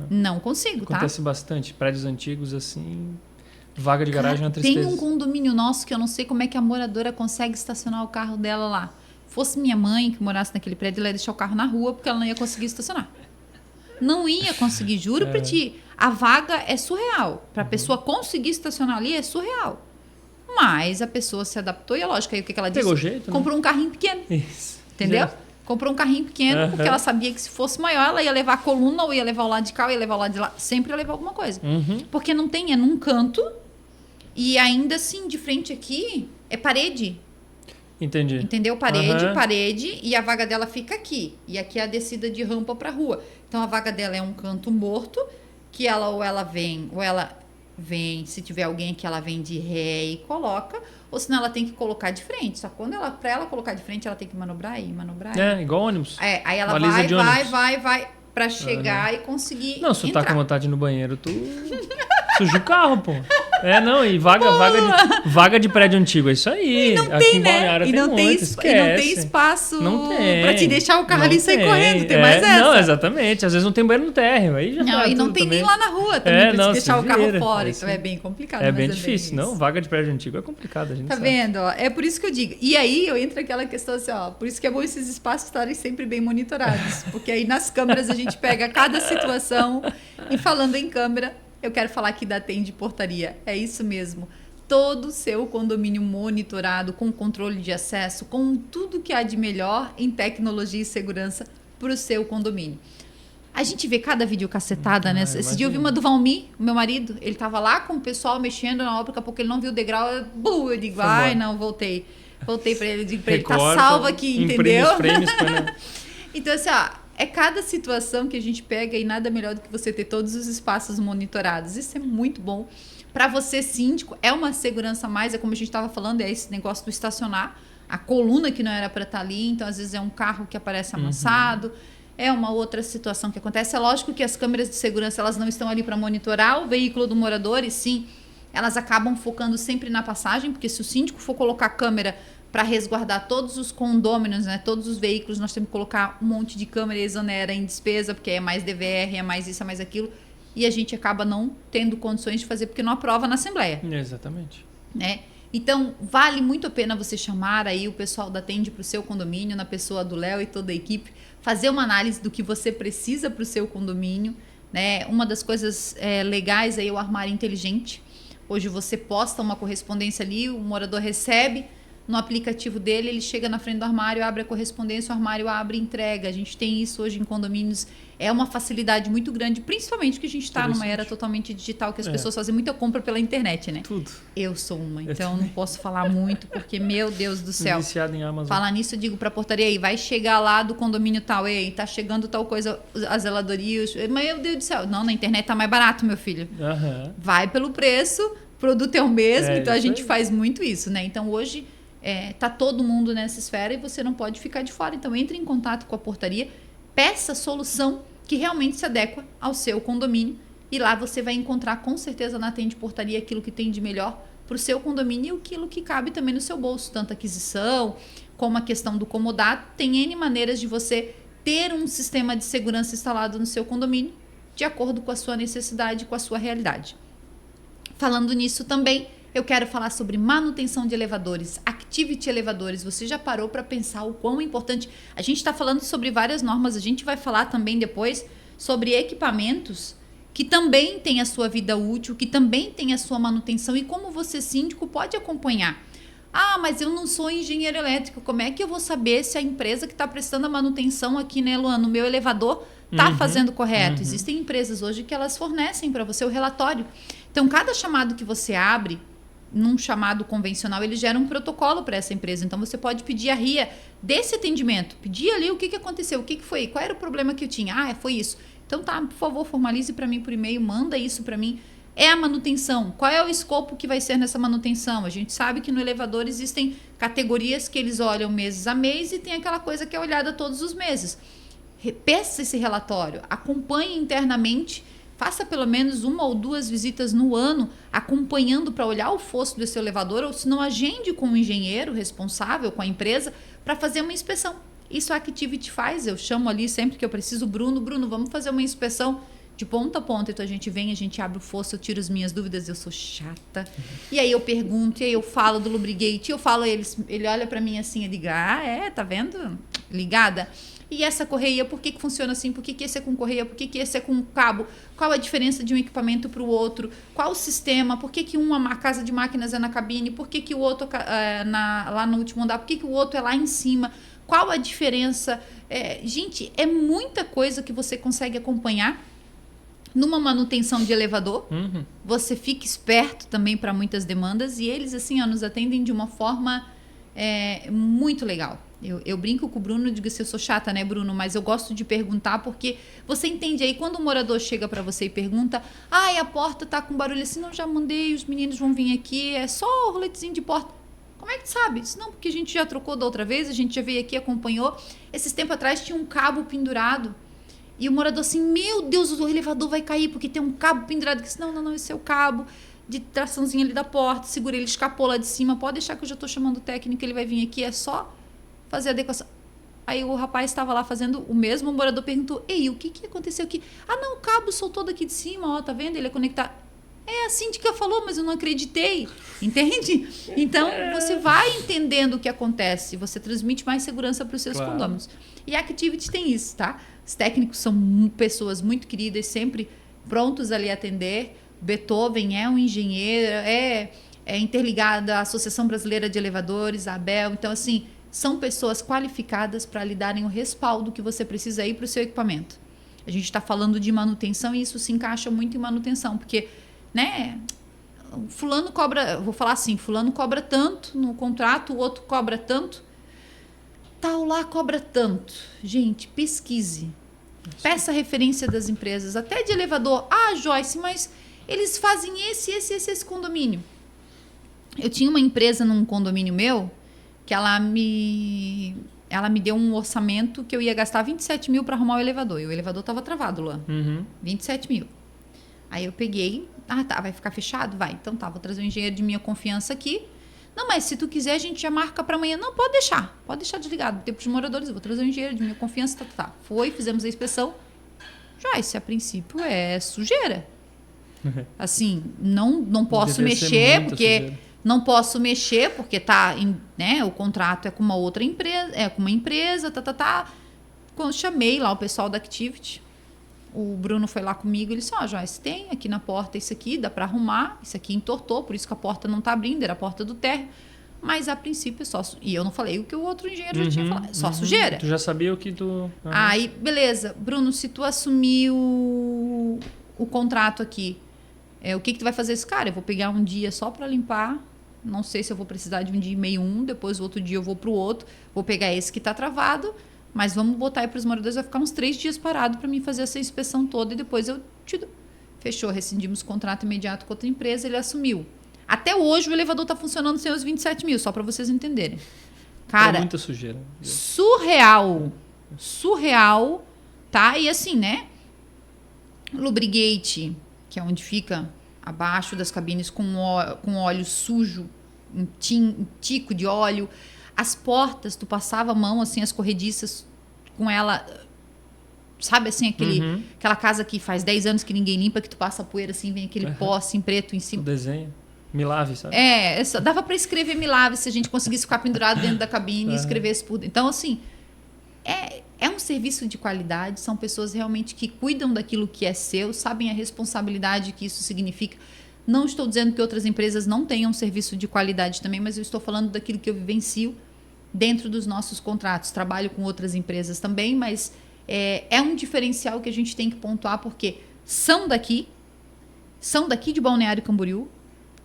Não consigo, Acontece bastante. Prédios antigos, assim... Vaga de garagem é uma tristeza. Tem um condomínio nosso que eu não sei como é que a moradora consegue estacionar o carro dela lá. Fosse minha mãe que morasse naquele prédio, ela ia deixar o carro na rua porque ela não ia conseguir estacionar. Não ia conseguir, juro pra ti. A vaga é surreal. Pra pessoa conseguir estacionar ali é surreal. Mas a pessoa se adaptou e é lógico. Aí o que ela disse? Pegou jeito, comprou um carrinho pequeno. Isso. Entendeu? Comprou um carrinho pequeno porque ela sabia que se fosse maior ela ia levar a coluna ou ia levar o lado de cá ou ia levar o lado de lá. Sempre ia levar alguma coisa. Porque não tem, é num canto. E ainda assim, de frente aqui, é parede. Entendi. Entendeu? Parede, e a vaga dela fica aqui. E aqui é a descida de rampa pra rua. Então, a vaga dela é um canto morto, que ela vem, se tiver alguém aqui, ela vem de ré e coloca, ou senão ela tem que colocar de frente. Só que pra ela colocar de frente, ela tem que manobrar aí. Igual ônibus. Aí ela vai, pra chegar e conseguir Não, se tu tá com vontade no banheiro, tu suja o carro, pô. E vaga de prédio antigo, é isso aí. E não aqui tem, em Balneário né? E não tem espaço pra te deixar o carro ali e sair correndo. Tem mais essa. Não, exatamente. Às vezes não tem banheiro no térreo. Aí já e não tem também. Nem lá na rua também pra te deixar o carro fora. Então é bem complicado. É bem difícil. Não, vaga de prédio antigo é complicado, a gente sabe. Vendo? É por isso que eu digo. E aí eu entro naquela questão assim, por isso que é bom esses espaços estarem sempre bem monitorados. Porque aí nas câmeras a gente pega cada situação. E falando em câmera, eu quero falar aqui da TEM de Portaria. É isso mesmo. Todo o seu condomínio monitorado, com controle de acesso, com tudo que há de melhor em tecnologia e segurança para o seu condomínio. A gente vê cada vídeo cacetada, né? Esse dia eu vi uma do Valmir, o meu marido. Ele estava lá com o pessoal mexendo na obra, daqui a pouco ele não viu o degrau. Eu digo, não, voltei. Voltei para ele, digo para ele, tá salvo aqui, entendeu? Os frames, então, assim, é cada situação que a gente pega e nada melhor do que você ter todos os espaços monitorados. Isso é muito bom. Para você, síndico, é uma segurança a mais. É como a gente estava falando, é esse negócio do estacionar. A coluna que não era para estar ali, então às vezes é um carro que aparece amassado. É uma outra situação que acontece. É lógico que as câmeras de segurança elas não estão ali para monitorar o veículo do morador, e sim elas acabam focando sempre na passagem, porque se o síndico for colocar câmera para resguardar todos os condôminos, né, todos os veículos, nós temos que colocar um monte de câmera e exonera em despesa, porque é mais DVR, é mais isso, é mais aquilo, e a gente acaba não tendo condições de fazer, porque não aprova na Assembleia. Exatamente. Né? Então, vale muito a pena você chamar aí o pessoal da Tende para o seu condomínio, na pessoa do Léo e toda a equipe, fazer uma análise do que você precisa para o seu condomínio. Né? Uma das coisas legais aí é o armário inteligente. Hoje você posta uma correspondência ali, o morador recebe no aplicativo dele, ele chega na frente do armário, abre a correspondência, o armário abre e entrega. A gente tem isso hoje em condomínios. É uma facilidade muito grande, principalmente porque a gente está numa era totalmente digital, que as pessoas fazem muita compra pela internet, né? Tudo. Eu sou uma, então não posso falar muito, porque, meu Deus do céu. Viciado em Amazon. Falar nisso, eu digo pra portaria aí, vai chegar lá do condomínio tal, ei, tá chegando tal coisa, a zeladoria, meu Deus do céu. Não, na internet tá mais barato, meu filho. Vai pelo preço, o produto é o mesmo, então a gente faz muito isso, né? Então hoje tá todo mundo nessa esfera e você não pode ficar de fora. Então entre em contato com a portaria, peça a solução que realmente se adequa ao seu condomínio e lá você vai encontrar com certeza na Tende Portaria aquilo que tem de melhor para o seu condomínio e aquilo que cabe também no seu bolso, tanto a aquisição como a questão do comodato. Tem N maneiras de você ter um sistema de segurança instalado no seu condomínio de acordo com a sua necessidade, com a sua realidade. Falando nisso também, eu quero falar sobre manutenção de elevadores, Activity elevadores. Você já parou para pensar o quão importante? A gente está falando sobre várias normas, a gente vai falar também depois sobre equipamentos que também têm a sua vida útil, que também têm a sua manutenção e como você, síndico, pode acompanhar. Ah, mas eu não sou engenheiro elétrico, como é que eu vou saber se a empresa que está prestando a manutenção aqui, né, Luan, no meu elevador, está fazendo correto? Existem empresas hoje que elas fornecem para você o relatório. Então, cada chamado que você abre, num chamado convencional, ele gera um protocolo para essa empresa. Então, você pode pedir a RIA desse atendimento. Pedir ali o que aconteceu, o que foi, qual era o problema que eu tinha. Ah, foi isso. Então, tá, por favor, formalize para mim por e-mail, manda isso para mim. É a manutenção. Qual é o escopo que vai ser nessa manutenção? A gente sabe que no elevador existem categorias que eles olham meses a mês e tem aquela coisa que é olhada todos os meses. Peça esse relatório, acompanhe internamente, faça pelo menos 1 ou 2 visitas no ano acompanhando para olhar o fosso do seu elevador, ou se não, agende com o engenheiro responsável, com a empresa, para fazer uma inspeção. Isso a Activity faz, eu chamo ali sempre que eu preciso, Bruno, vamos fazer uma inspeção de ponta a ponta. Então a gente vem, a gente abre o fosso, eu tiro as minhas dúvidas, eu sou chata. E aí eu pergunto, e aí eu falo do lubricate, eu falo, ele olha para mim assim, ele diz, tá vendo? Ligada? E essa correia, por que funciona assim? Por que esse é com correia? Por que esse é com cabo? Qual a diferença de um equipamento para o outro? Qual o sistema? Por que uma casa de máquinas é na cabine? Por que o outro lá no último andar? Por que o outro é lá em cima? Qual a diferença? Gente, é muita coisa que você consegue acompanhar numa manutenção de elevador. Você fica esperto também para muitas demandas e eles assim nos atendem de uma forma muito legal. Eu brinco com o Bruno, digo assim, eu sou chata, né, Bruno? Mas eu gosto de perguntar porque você entende aí, quando o morador chega para você e pergunta, a porta tá com barulho assim, não, já mandei, os meninos vão vir aqui, é só o roletezinho de porta. Como é que tu sabe? Não, porque a gente já trocou da outra vez, a gente já veio aqui, acompanhou. Esses tempos atrás tinha um cabo pendurado e o morador assim, meu Deus, o elevador vai cair porque tem um cabo pendurado. Eu disse, não, esse é o cabo de traçãozinha ali da porta, segurei, ele escapou lá de cima, pode deixar que eu já tô chamando o técnico, ele vai vir aqui, é só fazer a adequação. Aí o rapaz estava lá fazendo o mesmo, o morador perguntou, ei, o que aconteceu aqui? Não, o cabo soltou daqui de cima, ó, tá vendo? Ele é conectado. A síndica falou, mas eu não acreditei. Entende? Então, você vai entendendo o que acontece, você transmite mais segurança para os seus condôminos. E a Activity tem isso, tá? Os técnicos são pessoas muito queridas, sempre prontos ali a atender. Beethoven é um engenheiro, é interligado à Associação Brasileira de Elevadores, a ABEL. Então, assim, são pessoas qualificadas para lhe darem o respaldo que você precisa aí para o seu equipamento. A gente está falando de manutenção e isso se encaixa muito em manutenção, porque, né, fulano cobra, vou falar assim, fulano cobra tanto no contrato, o outro cobra tanto, tal lá cobra tanto. Gente, pesquise. Peça referência das empresas, até de elevador. Joyce, mas eles fazem esse condomínio. Eu tinha uma empresa num condomínio meu que ela me deu um orçamento que eu ia gastar 27 mil para arrumar o elevador. E o elevador estava travado lá. 27 mil. Aí eu peguei, tá, vai ficar fechado? Vai. Então tá, vou trazer um engenheiro de minha confiança aqui. Não, mas se tu quiser, a gente já marca para amanhã. Não, pode deixar desligado. Tempo de moradores, eu vou trazer um engenheiro de minha confiança, tá. Foi, fizemos a inspeção. Joyce, a princípio é sujeira. Assim, não posso mexer, porque... Sujeira. Não posso mexer, porque tá, né, o contrato é com uma outra empresa, Quando chamei lá o pessoal da Activity, o Bruno foi lá comigo, ele disse, Joyce, tem aqui na porta isso aqui, dá para arrumar, isso aqui entortou, por isso que a porta não tá abrindo, era a porta do térreo, mas a princípio é só... E eu não falei o que o outro engenheiro já tinha falado, só sujeira. Tu já sabia o que tu... Aí, beleza, Bruno, se tu assumir o contrato aqui, o que tu vai fazer? Cara, eu vou pegar um dia só para limpar, não sei se eu vou precisar de um dia e meio, depois o outro dia eu vou pro outro, vou pegar esse que tá travado, mas vamos botar aí para os moradores, vai ficar uns 3 dias parado para mim fazer essa inspeção toda e depois eu te dou. Fechou, rescindimos o contrato imediato com outra empresa, ele assumiu. Até hoje o elevador tá funcionando sem os 27 mil, só para vocês entenderem. Cara, muita sujeira. Surreal, tá? E assim, né? Lubrigate, que é onde fica abaixo das cabines com óleo sujo, um tico de óleo. As portas, tu passava a mão, assim, as corrediças com ela, sabe assim, aquela casa que faz 10 anos que ninguém limpa, que tu passa a poeira, assim, vem aquele pó, assim, preto em cima. O desenho. Milave, sabe? Dava para escrever Milave se a gente conseguisse ficar pendurado dentro da cabine e escrevesse por dentro. Então, assim, é um serviço de qualidade, são pessoas realmente que cuidam daquilo que é seu, sabem a responsabilidade que isso significa. Não estou dizendo que outras empresas não tenham serviço de qualidade também, mas eu estou falando daquilo que eu vivencio dentro dos nossos contratos. Trabalho com outras empresas também, mas é um diferencial que a gente tem que pontuar, porque são daqui de Balneário Camboriú,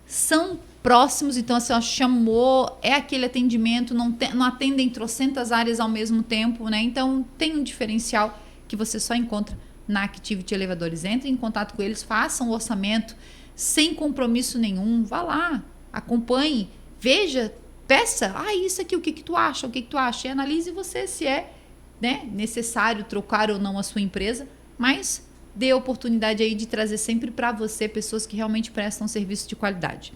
são próximos, então assim, chamou, é aquele atendimento, não atendem trocentas áreas ao mesmo tempo, né? Então tem um diferencial que você só encontra na Activity Elevadores. Entre em contato com eles, façam um orçamento sem compromisso nenhum, vá lá, acompanhe, veja, peça, isso aqui, o que tu acha, e analise você se é, né, necessário trocar ou não a sua empresa, mas dê a oportunidade aí de trazer sempre para você pessoas que realmente prestam serviço de qualidade.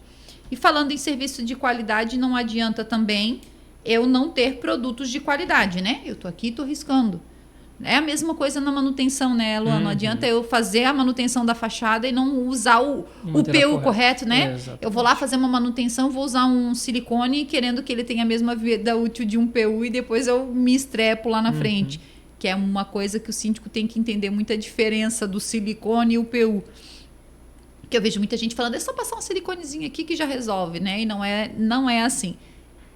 E falando em serviço de qualidade, não adianta também eu não ter produtos de qualidade, né? Eu tô aqui, tô riscando. É a mesma coisa na manutenção, né, Luan? Não adianta eu fazer a manutenção da fachada e não usar o PU correto, né? Eu vou lá fazer uma manutenção, vou usar um silicone querendo que ele tenha a mesma vida útil de um PU e depois eu me estrepo lá na frente. Que é uma coisa que o síndico tem que entender muita diferença do silicone e o PU. Que eu vejo muita gente falando, é só passar um siliconezinho aqui que já resolve, né? E não é assim.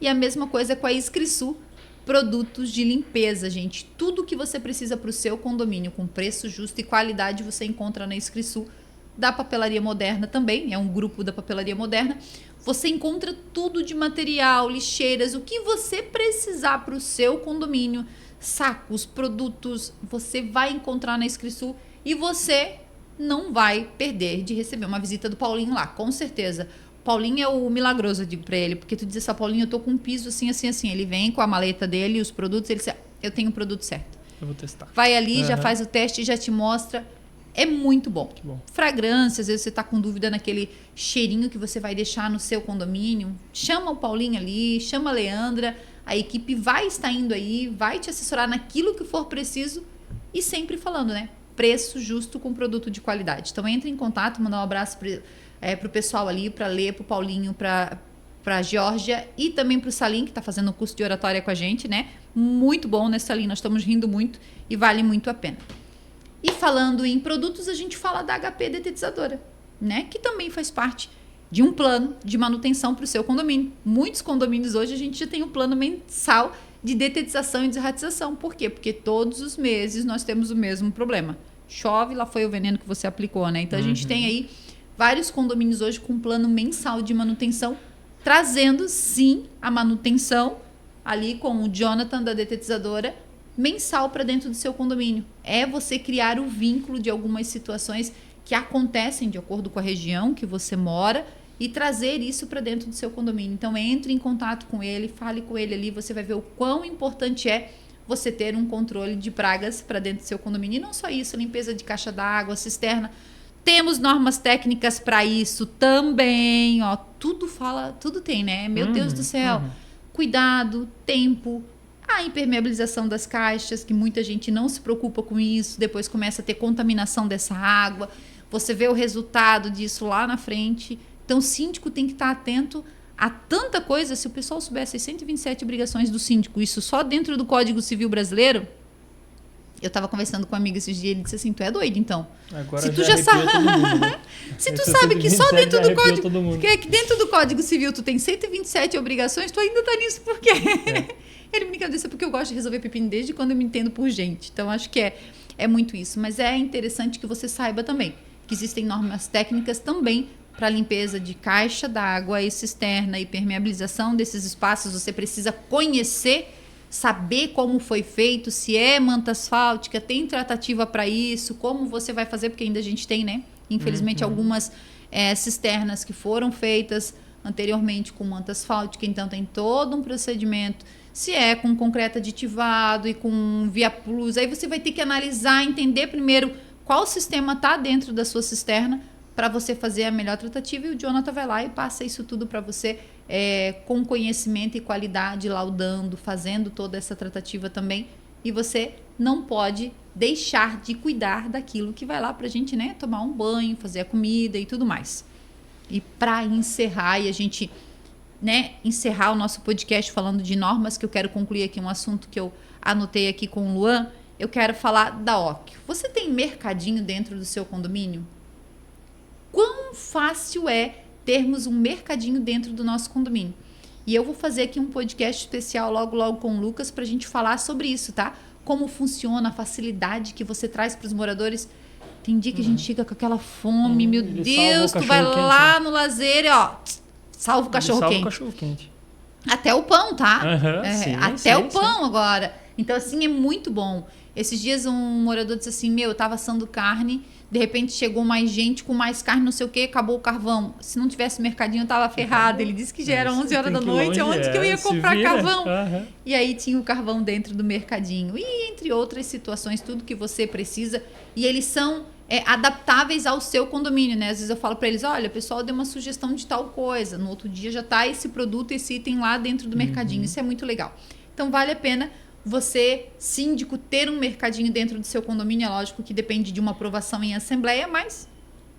E a mesma coisa com a Escrisul, produtos de limpeza, gente. Tudo que você precisa para o seu condomínio, com preço justo e qualidade, você encontra na Escrisul. Da Papelaria Moderna também, é um grupo da Papelaria Moderna. Você encontra tudo de material, lixeiras, o que você precisar para o seu condomínio, sacos, produtos, você vai encontrar na Escrisul e você não vai perder de receber uma visita do Paulinho lá, com certeza. Paulinho é o milagroso, eu digo pra ele, porque tu diz assim, Paulinho, eu tô com um piso assim, assim, assim. Ele vem com a maleta dele, os produtos, ele diz, eu tenho o produto certo. Eu vou testar. Vai ali, já faz o teste, já te mostra. É muito bom. Que bom. Fragrância, às vezes você tá com dúvida naquele cheirinho que você vai deixar no seu condomínio. Chama o Paulinho ali, chama a Leandra, a equipe vai estar indo aí, vai te assessorar naquilo que for preciso e sempre falando, né? Preço justo com produto de qualidade. Então entre em contato, mandar um abraço pro pessoal ali, para Lê, pro Paulinho, pra Geórgia e também pro Salim, que tá fazendo o curso de oratória com a gente, né? Muito bom, né, Salim? Nós estamos rindo muito e vale muito a pena. E falando em produtos, a gente fala da HP Detetizadora, né? Que também faz parte de um plano de manutenção para o seu condomínio. Muitos condomínios hoje a gente já tem um plano mensal de detetização e desratização. Por quê? Porque todos os meses nós temos o mesmo problema. Chove, lá foi o veneno que você aplicou, né? Então a gente tem aí vários condomínios hoje com um plano mensal de manutenção, trazendo sim a manutenção ali com o Jonathan da Detetizadora mensal para dentro do seu condomínio. É você criar o vínculo de algumas situações que acontecem de acordo com a região que você mora e trazer isso para dentro do seu condomínio. Então entre em contato com ele, fale com ele ali, você vai ver o quão importante é você ter um controle de pragas para dentro do seu condomínio. E não só isso, limpeza de caixa d'água, cisterna, Temos normas técnicas para isso também, ó, tudo tem, né? Meu Deus do céu. Cuidado, tempo, a impermeabilização das caixas, que muita gente não se preocupa com isso, depois começa a ter contaminação dessa água, você vê o resultado disso lá na frente. Então o síndico tem que estar atento a tanta coisa. Se o pessoal soubesse as 127 obrigações do síndico, isso só dentro do Código Civil brasileiro. Eu estava conversando com um amigo esses dias, ele disse assim, tu é doido então? Agora se tu já sabe, né? Se tu sabe que só dentro do Código, que dentro do Código Civil tu tem 127 obrigações, tu ainda tá nisso por quê? Ele brinca disso porque eu gosto de resolver pepino desde quando eu me entendo por gente. Então acho que é muito isso, mas é interessante que você saiba também que existem normas técnicas também para limpeza de caixa d'água e cisterna e permeabilização desses espaços. Você precisa conhecer, saber como foi feito, se é manta asfáltica, tem tratativa para isso, como você vai fazer, porque ainda a gente tem, né? Infelizmente, algumas cisternas que foram feitas anteriormente com manta asfáltica, então tem todo um procedimento. Se é com concreto aditivado e com via plus, aí você vai ter que analisar, entender primeiro qual sistema está dentro da sua cisterna para você fazer a melhor tratativa, e o Jonathan vai lá e passa isso tudo para você com conhecimento e qualidade, laudando, fazendo toda essa tratativa também, e você não pode deixar de cuidar daquilo que vai lá para a gente, né, tomar um banho, fazer a comida e tudo mais. E para encerrar, e a gente, né, encerrar o nosso podcast falando de normas, que eu quero concluir aqui um assunto que eu anotei aqui com o Luan, eu quero falar da OC. Você tem mercadinho dentro do seu condomínio? Quão fácil é termos um mercadinho dentro do nosso condomínio? E eu vou fazer aqui um podcast especial logo com o Lucas para a gente falar sobre isso, tá? Como funciona, a facilidade que você traz para os moradores. Tem dia que a gente chega com aquela fome, meu Deus, tu vai lá no lazer e ó, salva o cachorro quente. Até o pão, tá? Até o pão agora. Então, assim, é muito bom. Esses dias um morador disse assim, eu tava assando carne, de repente chegou mais gente com mais carne, não sei o que, acabou o carvão. Se não tivesse mercadinho, eu tava ferrado. Ele disse que já era 11 horas da noite, onde que eu ia comprar carvão? E aí tinha o carvão dentro do mercadinho. E entre outras situações, tudo que você precisa. E eles são adaptáveis ao seu condomínio, né? Às vezes eu falo para eles, olha, o pessoal deu uma sugestão de tal coisa. No outro dia já tá esse produto, esse item lá dentro do mercadinho. Isso é muito legal. Então vale a pena você, síndico, ter um mercadinho dentro do seu condomínio. É lógico que depende de uma aprovação em assembleia, mas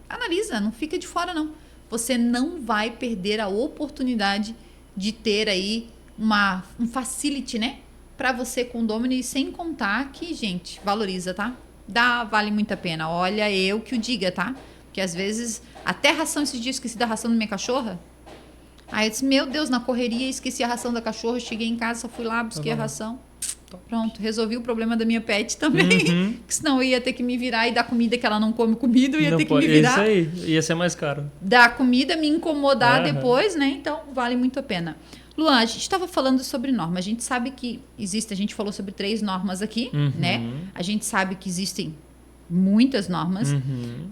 analisa, não fica de fora não. Você não vai perder a oportunidade de ter aí um facility, né? Para você, condomínio, e sem contar que, gente, valoriza, tá? Vale muito a pena. Olha, eu que o diga, tá? Porque às vezes, até ração, esses dias esqueci da ração da minha cachorra. Aí eu disse, meu Deus, na correria esqueci a ração da cachorra, cheguei em casa, só fui lá, busquei a ração. Pronto, resolvi o problema da minha pet também. Que senão eu ia ter que me virar e dar comida que ela não come comida, eu ia ter que me virar. Isso aí, ia ser mais caro. Dar comida, me incomodar depois, né? Então, vale muito a pena. Luan, a gente estava falando sobre norma. A gente sabe que existe, a gente falou sobre 3 normas aqui, né? A gente sabe que existem muitas normas,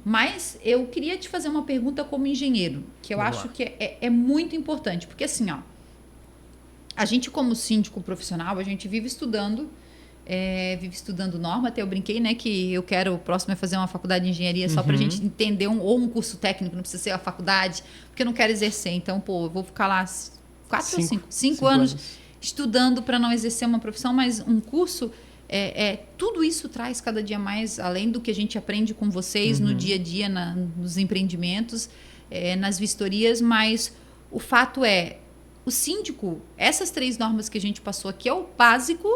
mas eu queria te fazer uma pergunta como engenheiro, que eu acho que é muito importante, porque assim, ó, a gente como síndico profissional, a gente vive estudando norma. Até eu brinquei, né, que o próximo é fazer uma faculdade de engenharia só pra gente entender ou um curso técnico, não precisa ser a faculdade, porque eu não quero exercer. Então, eu vou ficar lá 5 anos estudando para não exercer uma profissão, mas um curso, tudo isso traz cada dia mais, além do que a gente aprende com vocês no dia a dia, nos empreendimentos, nas vistorias, mas o fato o síndico, essas 3 normas que a gente passou aqui é o básico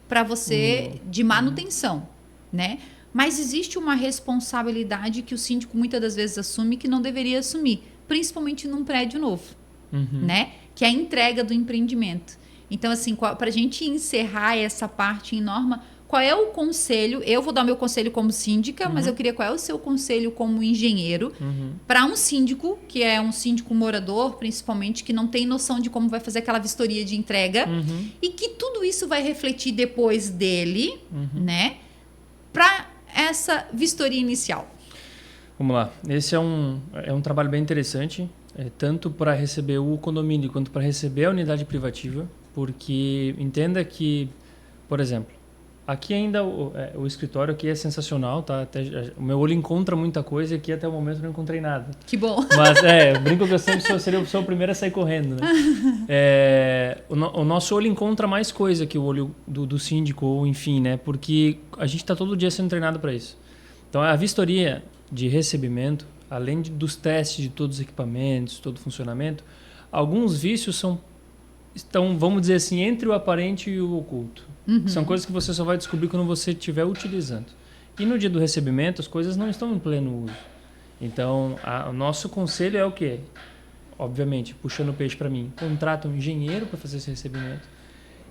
para você de manutenção, né? Mas existe uma responsabilidade que o síndico muitas das vezes assume que não deveria assumir, principalmente num prédio novo, né? Que é a entrega do empreendimento. Então, assim, para a gente encerrar essa parte em norma, qual é o conselho? Eu vou dar meu conselho como síndica, mas eu queria qual é o seu conselho como engenheiro para um síndico, que é um síndico morador, principalmente, que não tem noção de como vai fazer aquela vistoria de entrega e que tudo isso vai refletir depois dele, né? Para essa vistoria inicial. Vamos lá. Esse é um trabalho bem interessante, tanto para receber o condomínio quanto para receber a unidade privativa, porque entenda que, por exemplo, Aqui ainda o escritório aqui é sensacional, tá? Até, o meu olho encontra muita coisa e aqui até o momento eu não encontrei nada. Que bom. Mas brinco que eu sempre sou o primeiro a sair correndo, né? O nosso olho encontra mais coisa que o olho do síndico, ou enfim, né? Porque a gente está todo dia sendo treinado para isso. Então a vistoria de recebimento, além dos testes de todos os equipamentos, todo o funcionamento, alguns vícios estão, vamos dizer assim, entre o aparente e o oculto. Uhum. São coisas que você só vai descobrir quando você estiver utilizando. E no dia do recebimento, as coisas não estão em pleno uso. Então, o nosso conselho é o quê? Obviamente, puxando o peixe para mim, contrata um engenheiro para fazer esse recebimento.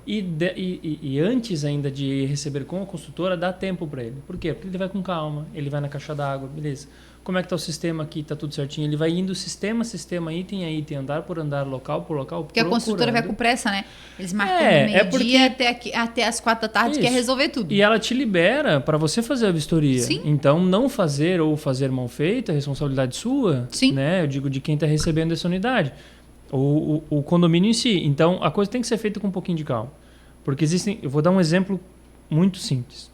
E antes ainda de receber com a construtora, dá tempo para ele. Por quê? Porque ele vai com calma, ele vai na caixa d'água, beleza. Como é que está o sistema aqui? Está tudo certinho? Ele vai indo sistema a sistema, item a item, andar por andar, local por local, porque a construtora vai com pressa, né? Eles marcam do meio-dia até as 4 da tarde, quer resolver tudo. E ela te libera para você fazer a vistoria. Sim. Então, não fazer ou fazer mal feito é responsabilidade sua. Sim. Né? Eu digo de quem está recebendo essa unidade. O condomínio em si. Então, a coisa tem que ser feita com um pouquinho de calma. Porque eu vou dar um exemplo muito simples.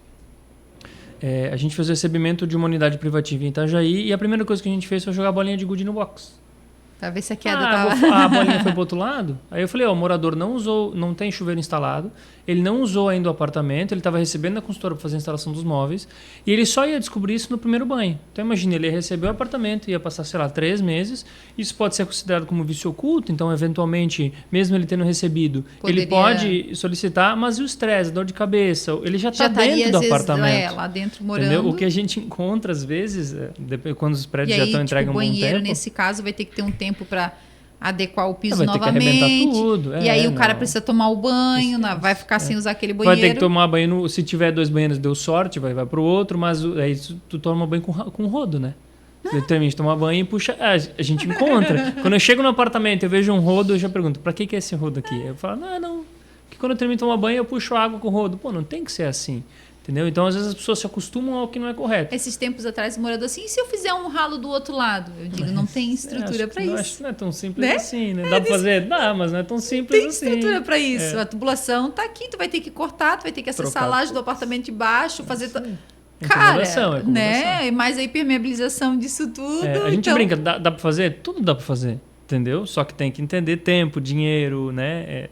A gente fez o recebimento de uma unidade privativa em Itajaí e a primeira coisa que a gente fez foi jogar a bolinha de gude no box. Pra ver se a queda a bolinha foi pro outro lado. Aí eu falei, o morador não tem chuveiro instalado, ele não usou ainda o apartamento, ele estava recebendo a consultora para fazer a instalação dos móveis e ele só ia descobrir isso no primeiro banho. Então imagina, ele recebeu o apartamento, ia passar, 3 meses, isso pode ser considerado como vício oculto, então eventualmente, mesmo ele tendo recebido, ele pode solicitar, mas e o estresse, a dor de cabeça, ele já está dentro do apartamento. Lá dentro morando. Entendeu? O que a gente encontra às vezes, quando os prédios já estão entregues há um bom tempo. O banheiro, nesse caso, vai ter que ter um tempo para adequar o piso vai novamente. Ter que arrebentar tudo. E aí o cara precisa tomar o banho, vai ficar sem usar aquele banheiro. Vai ter que tomar banho, se tiver 2 banheiros, deu sorte, vai pro outro, mas aí tu toma banho com rodo, né? Literalmente, tomar banho e puxa. A gente encontra. Quando eu chego no apartamento, eu vejo um rodo, eu já pergunto, pra que é esse rodo aqui? Eu falo, não. Porque quando eu termino de tomar banho, eu puxo água com o rodo. Pô, não tem que ser assim. Entendeu? Então, às vezes, as pessoas se acostumam ao que não é correto. Esses tempos atrás, o morador assim, e se eu fizer um ralo do outro lado? Eu digo, não tem estrutura para isso. Acho que não é tão simples assim, né? Dá para fazer? Dá, mas não é tão simples assim. Tem estrutura para isso. A tubulação tá aqui, tu vai ter que cortar, tu vai ter que acessar a laje do apartamento de baixo, fazer... Cara, né? Mas a impermeabilização disso tudo... a gente brinca, dá para fazer? Tudo dá para fazer, entendeu? Só que tem que entender tempo, dinheiro, né?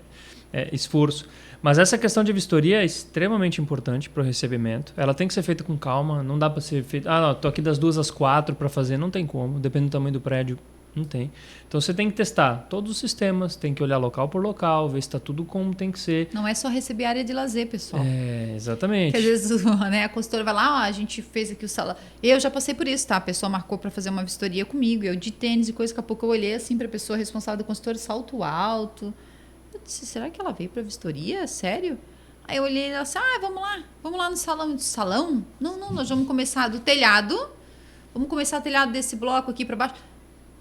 Esforço. Mas essa questão de vistoria é extremamente importante para o recebimento. Ela tem que ser feita com calma, não dá para ser feita... tô aqui das 2 às 4 para fazer, não tem como. Depende do tamanho do prédio, não tem. Então você tem que testar todos os sistemas, tem que olhar local por local, ver se está tudo como tem que ser. Não é só receber área de lazer, pessoal. Exatamente. Porque às vezes a consultora vai lá, a gente fez aqui o salão. Eu já passei por isso, tá? A pessoa marcou para fazer uma vistoria comigo, eu de tênis e coisa, daqui a pouco eu olhei assim para a pessoa responsável da consultora, salto alto... Eu disse, será que ela veio para vistoria? Sério? Aí eu olhei e ela disse, vamos lá no salão. Eu disse, salão? Não, nós vamos começar do telhado. Vamos começar o telhado desse bloco aqui para baixo.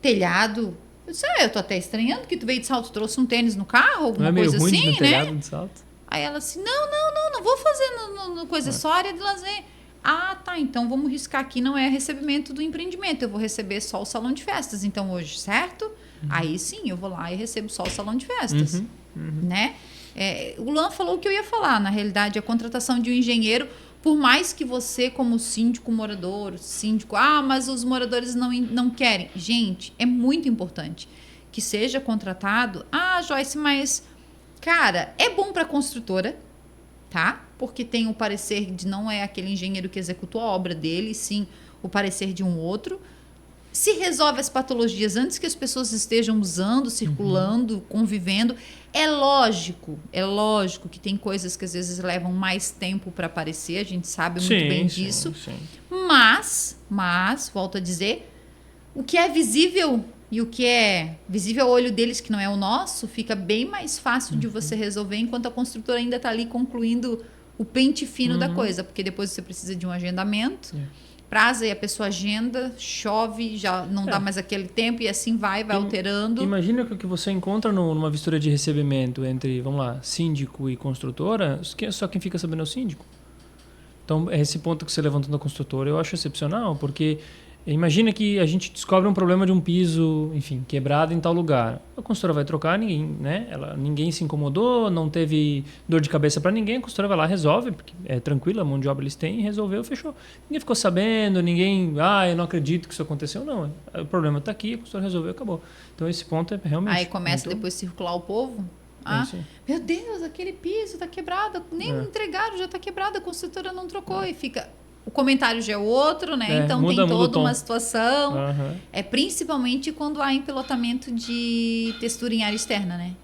Telhado? Eu disse, eu tô até estranhando que tu veio de salto, trouxe um tênis no carro, alguma coisa assim, né? Telhado de salto? Aí ela disse, não vou fazer no coisa, só área de lazer. Tá, então vamos riscar aqui, não é recebimento do empreendimento, eu vou receber só o salão de festas, então hoje, certo? Aí sim, eu vou lá e recebo só o salão de festas, né? O Luan falou o que eu ia falar, na realidade, a contratação de um engenheiro, por mais que você, como síndico, morador, mas os moradores não querem. Gente, é muito importante que seja contratado. Joyce, mas, cara, é bom para a construtora, tá? Porque tem o parecer de não é aquele engenheiro que executou a obra dele, sim o parecer de um outro. Se resolve as patologias antes que as pessoas estejam usando, circulando, convivendo. É lógico que tem coisas que às vezes levam mais tempo para aparecer, a gente sabe muito bem disso. Sim. Mas, volto a dizer, o que é visível e o que é visível ao olho deles, que não é o nosso, fica bem mais fácil de você resolver, enquanto a construtora ainda está ali concluindo o pente fino da coisa, porque depois você precisa de um agendamento. Praza e a pessoa agenda, chove, já não dá mais aquele tempo e assim vai alterando. Imagina que o que você encontra numa vistoria de recebimento entre, vamos lá, síndico e construtora, só quem fica sabendo é o síndico. Então, esse ponto que você levantou da construtora eu acho excepcional, porque Imagina que a gente descobre um problema de um piso, enfim, quebrado em tal lugar. A consultora vai trocar, ninguém se incomodou, não teve dor de cabeça para ninguém, a consultora vai lá, resolve, porque é tranquilo, a mão de obra eles têm, resolveu, fechou. Ninguém ficou sabendo, eu não acredito que isso aconteceu, não. O problema está aqui, a consultora resolveu, acabou. Então esse ponto é realmente... Aí começa depois a circular o povo. Meu Deus, aquele piso está quebrado, nem entregaram, já está quebrado, a consultora não trocou e fica... O comentário já é outro, né? Então tem toda uma situação. É principalmente quando há empelotamento de textura em área externa, né?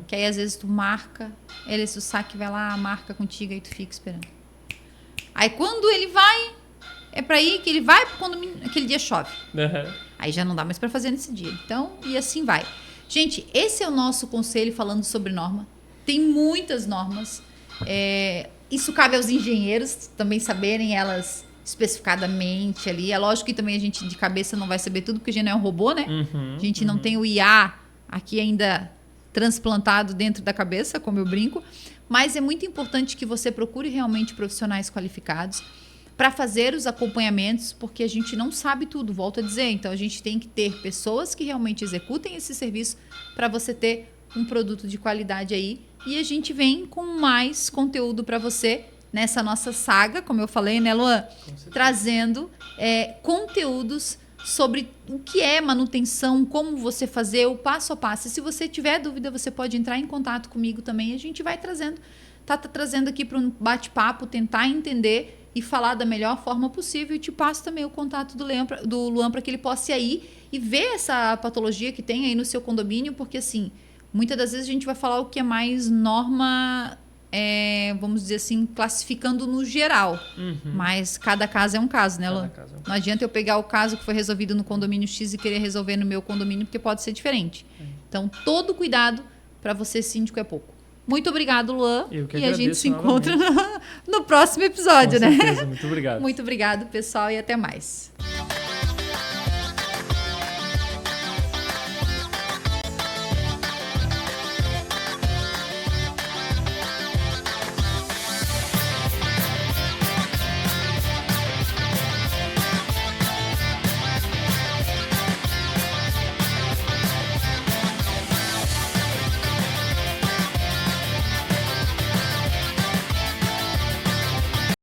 Que aí às vezes tu marca, o saque vai lá, marca contigo, aí tu fica esperando. Aí quando ele vai, é pra ir que ele vai quando aquele dia chove. Aí já não dá mais pra fazer nesse dia. Então, e assim vai. Gente, esse é o nosso conselho falando sobre norma. Tem muitas normas. Isso cabe aos engenheiros também saberem elas especificadamente ali. É lógico que também a gente de cabeça não vai saber tudo, porque a gente não é um robô, né? A gente não tem o IA aqui ainda transplantado dentro da cabeça, como eu brinco. Mas é muito importante que você procure realmente profissionais qualificados para fazer os acompanhamentos, porque a gente não sabe tudo, volto a dizer. Então, a gente tem que ter pessoas que realmente executem esse serviço para você ter um produto de qualidade aí. E a gente vem com mais conteúdo para você nessa nossa saga, como eu falei, né, Luan? Trazendo conteúdos sobre o que é manutenção, como você fazer, o passo a passo. E se você tiver dúvida, você pode entrar em contato comigo também. A gente vai trazendo, tá trazendo aqui para um bate-papo, tentar entender e falar da melhor forma possível. E te passo também o contato do Luan para que ele possa ir aí e ver essa patologia que tem aí no seu condomínio, porque assim... Muitas das vezes a gente vai falar o que é mais norma, vamos dizer assim, classificando no geral. Mas cada caso é um caso, né, Luan? Não adianta eu pegar o caso que foi resolvido no condomínio X e querer resolver no meu condomínio, porque pode ser diferente. Então, todo cuidado para você, síndico, é pouco. Muito obrigado, Luan. Eu que e agradeço, a gente se encontra no próximo episódio, Com certeza. Muito obrigado. Muito obrigado, pessoal, e até mais.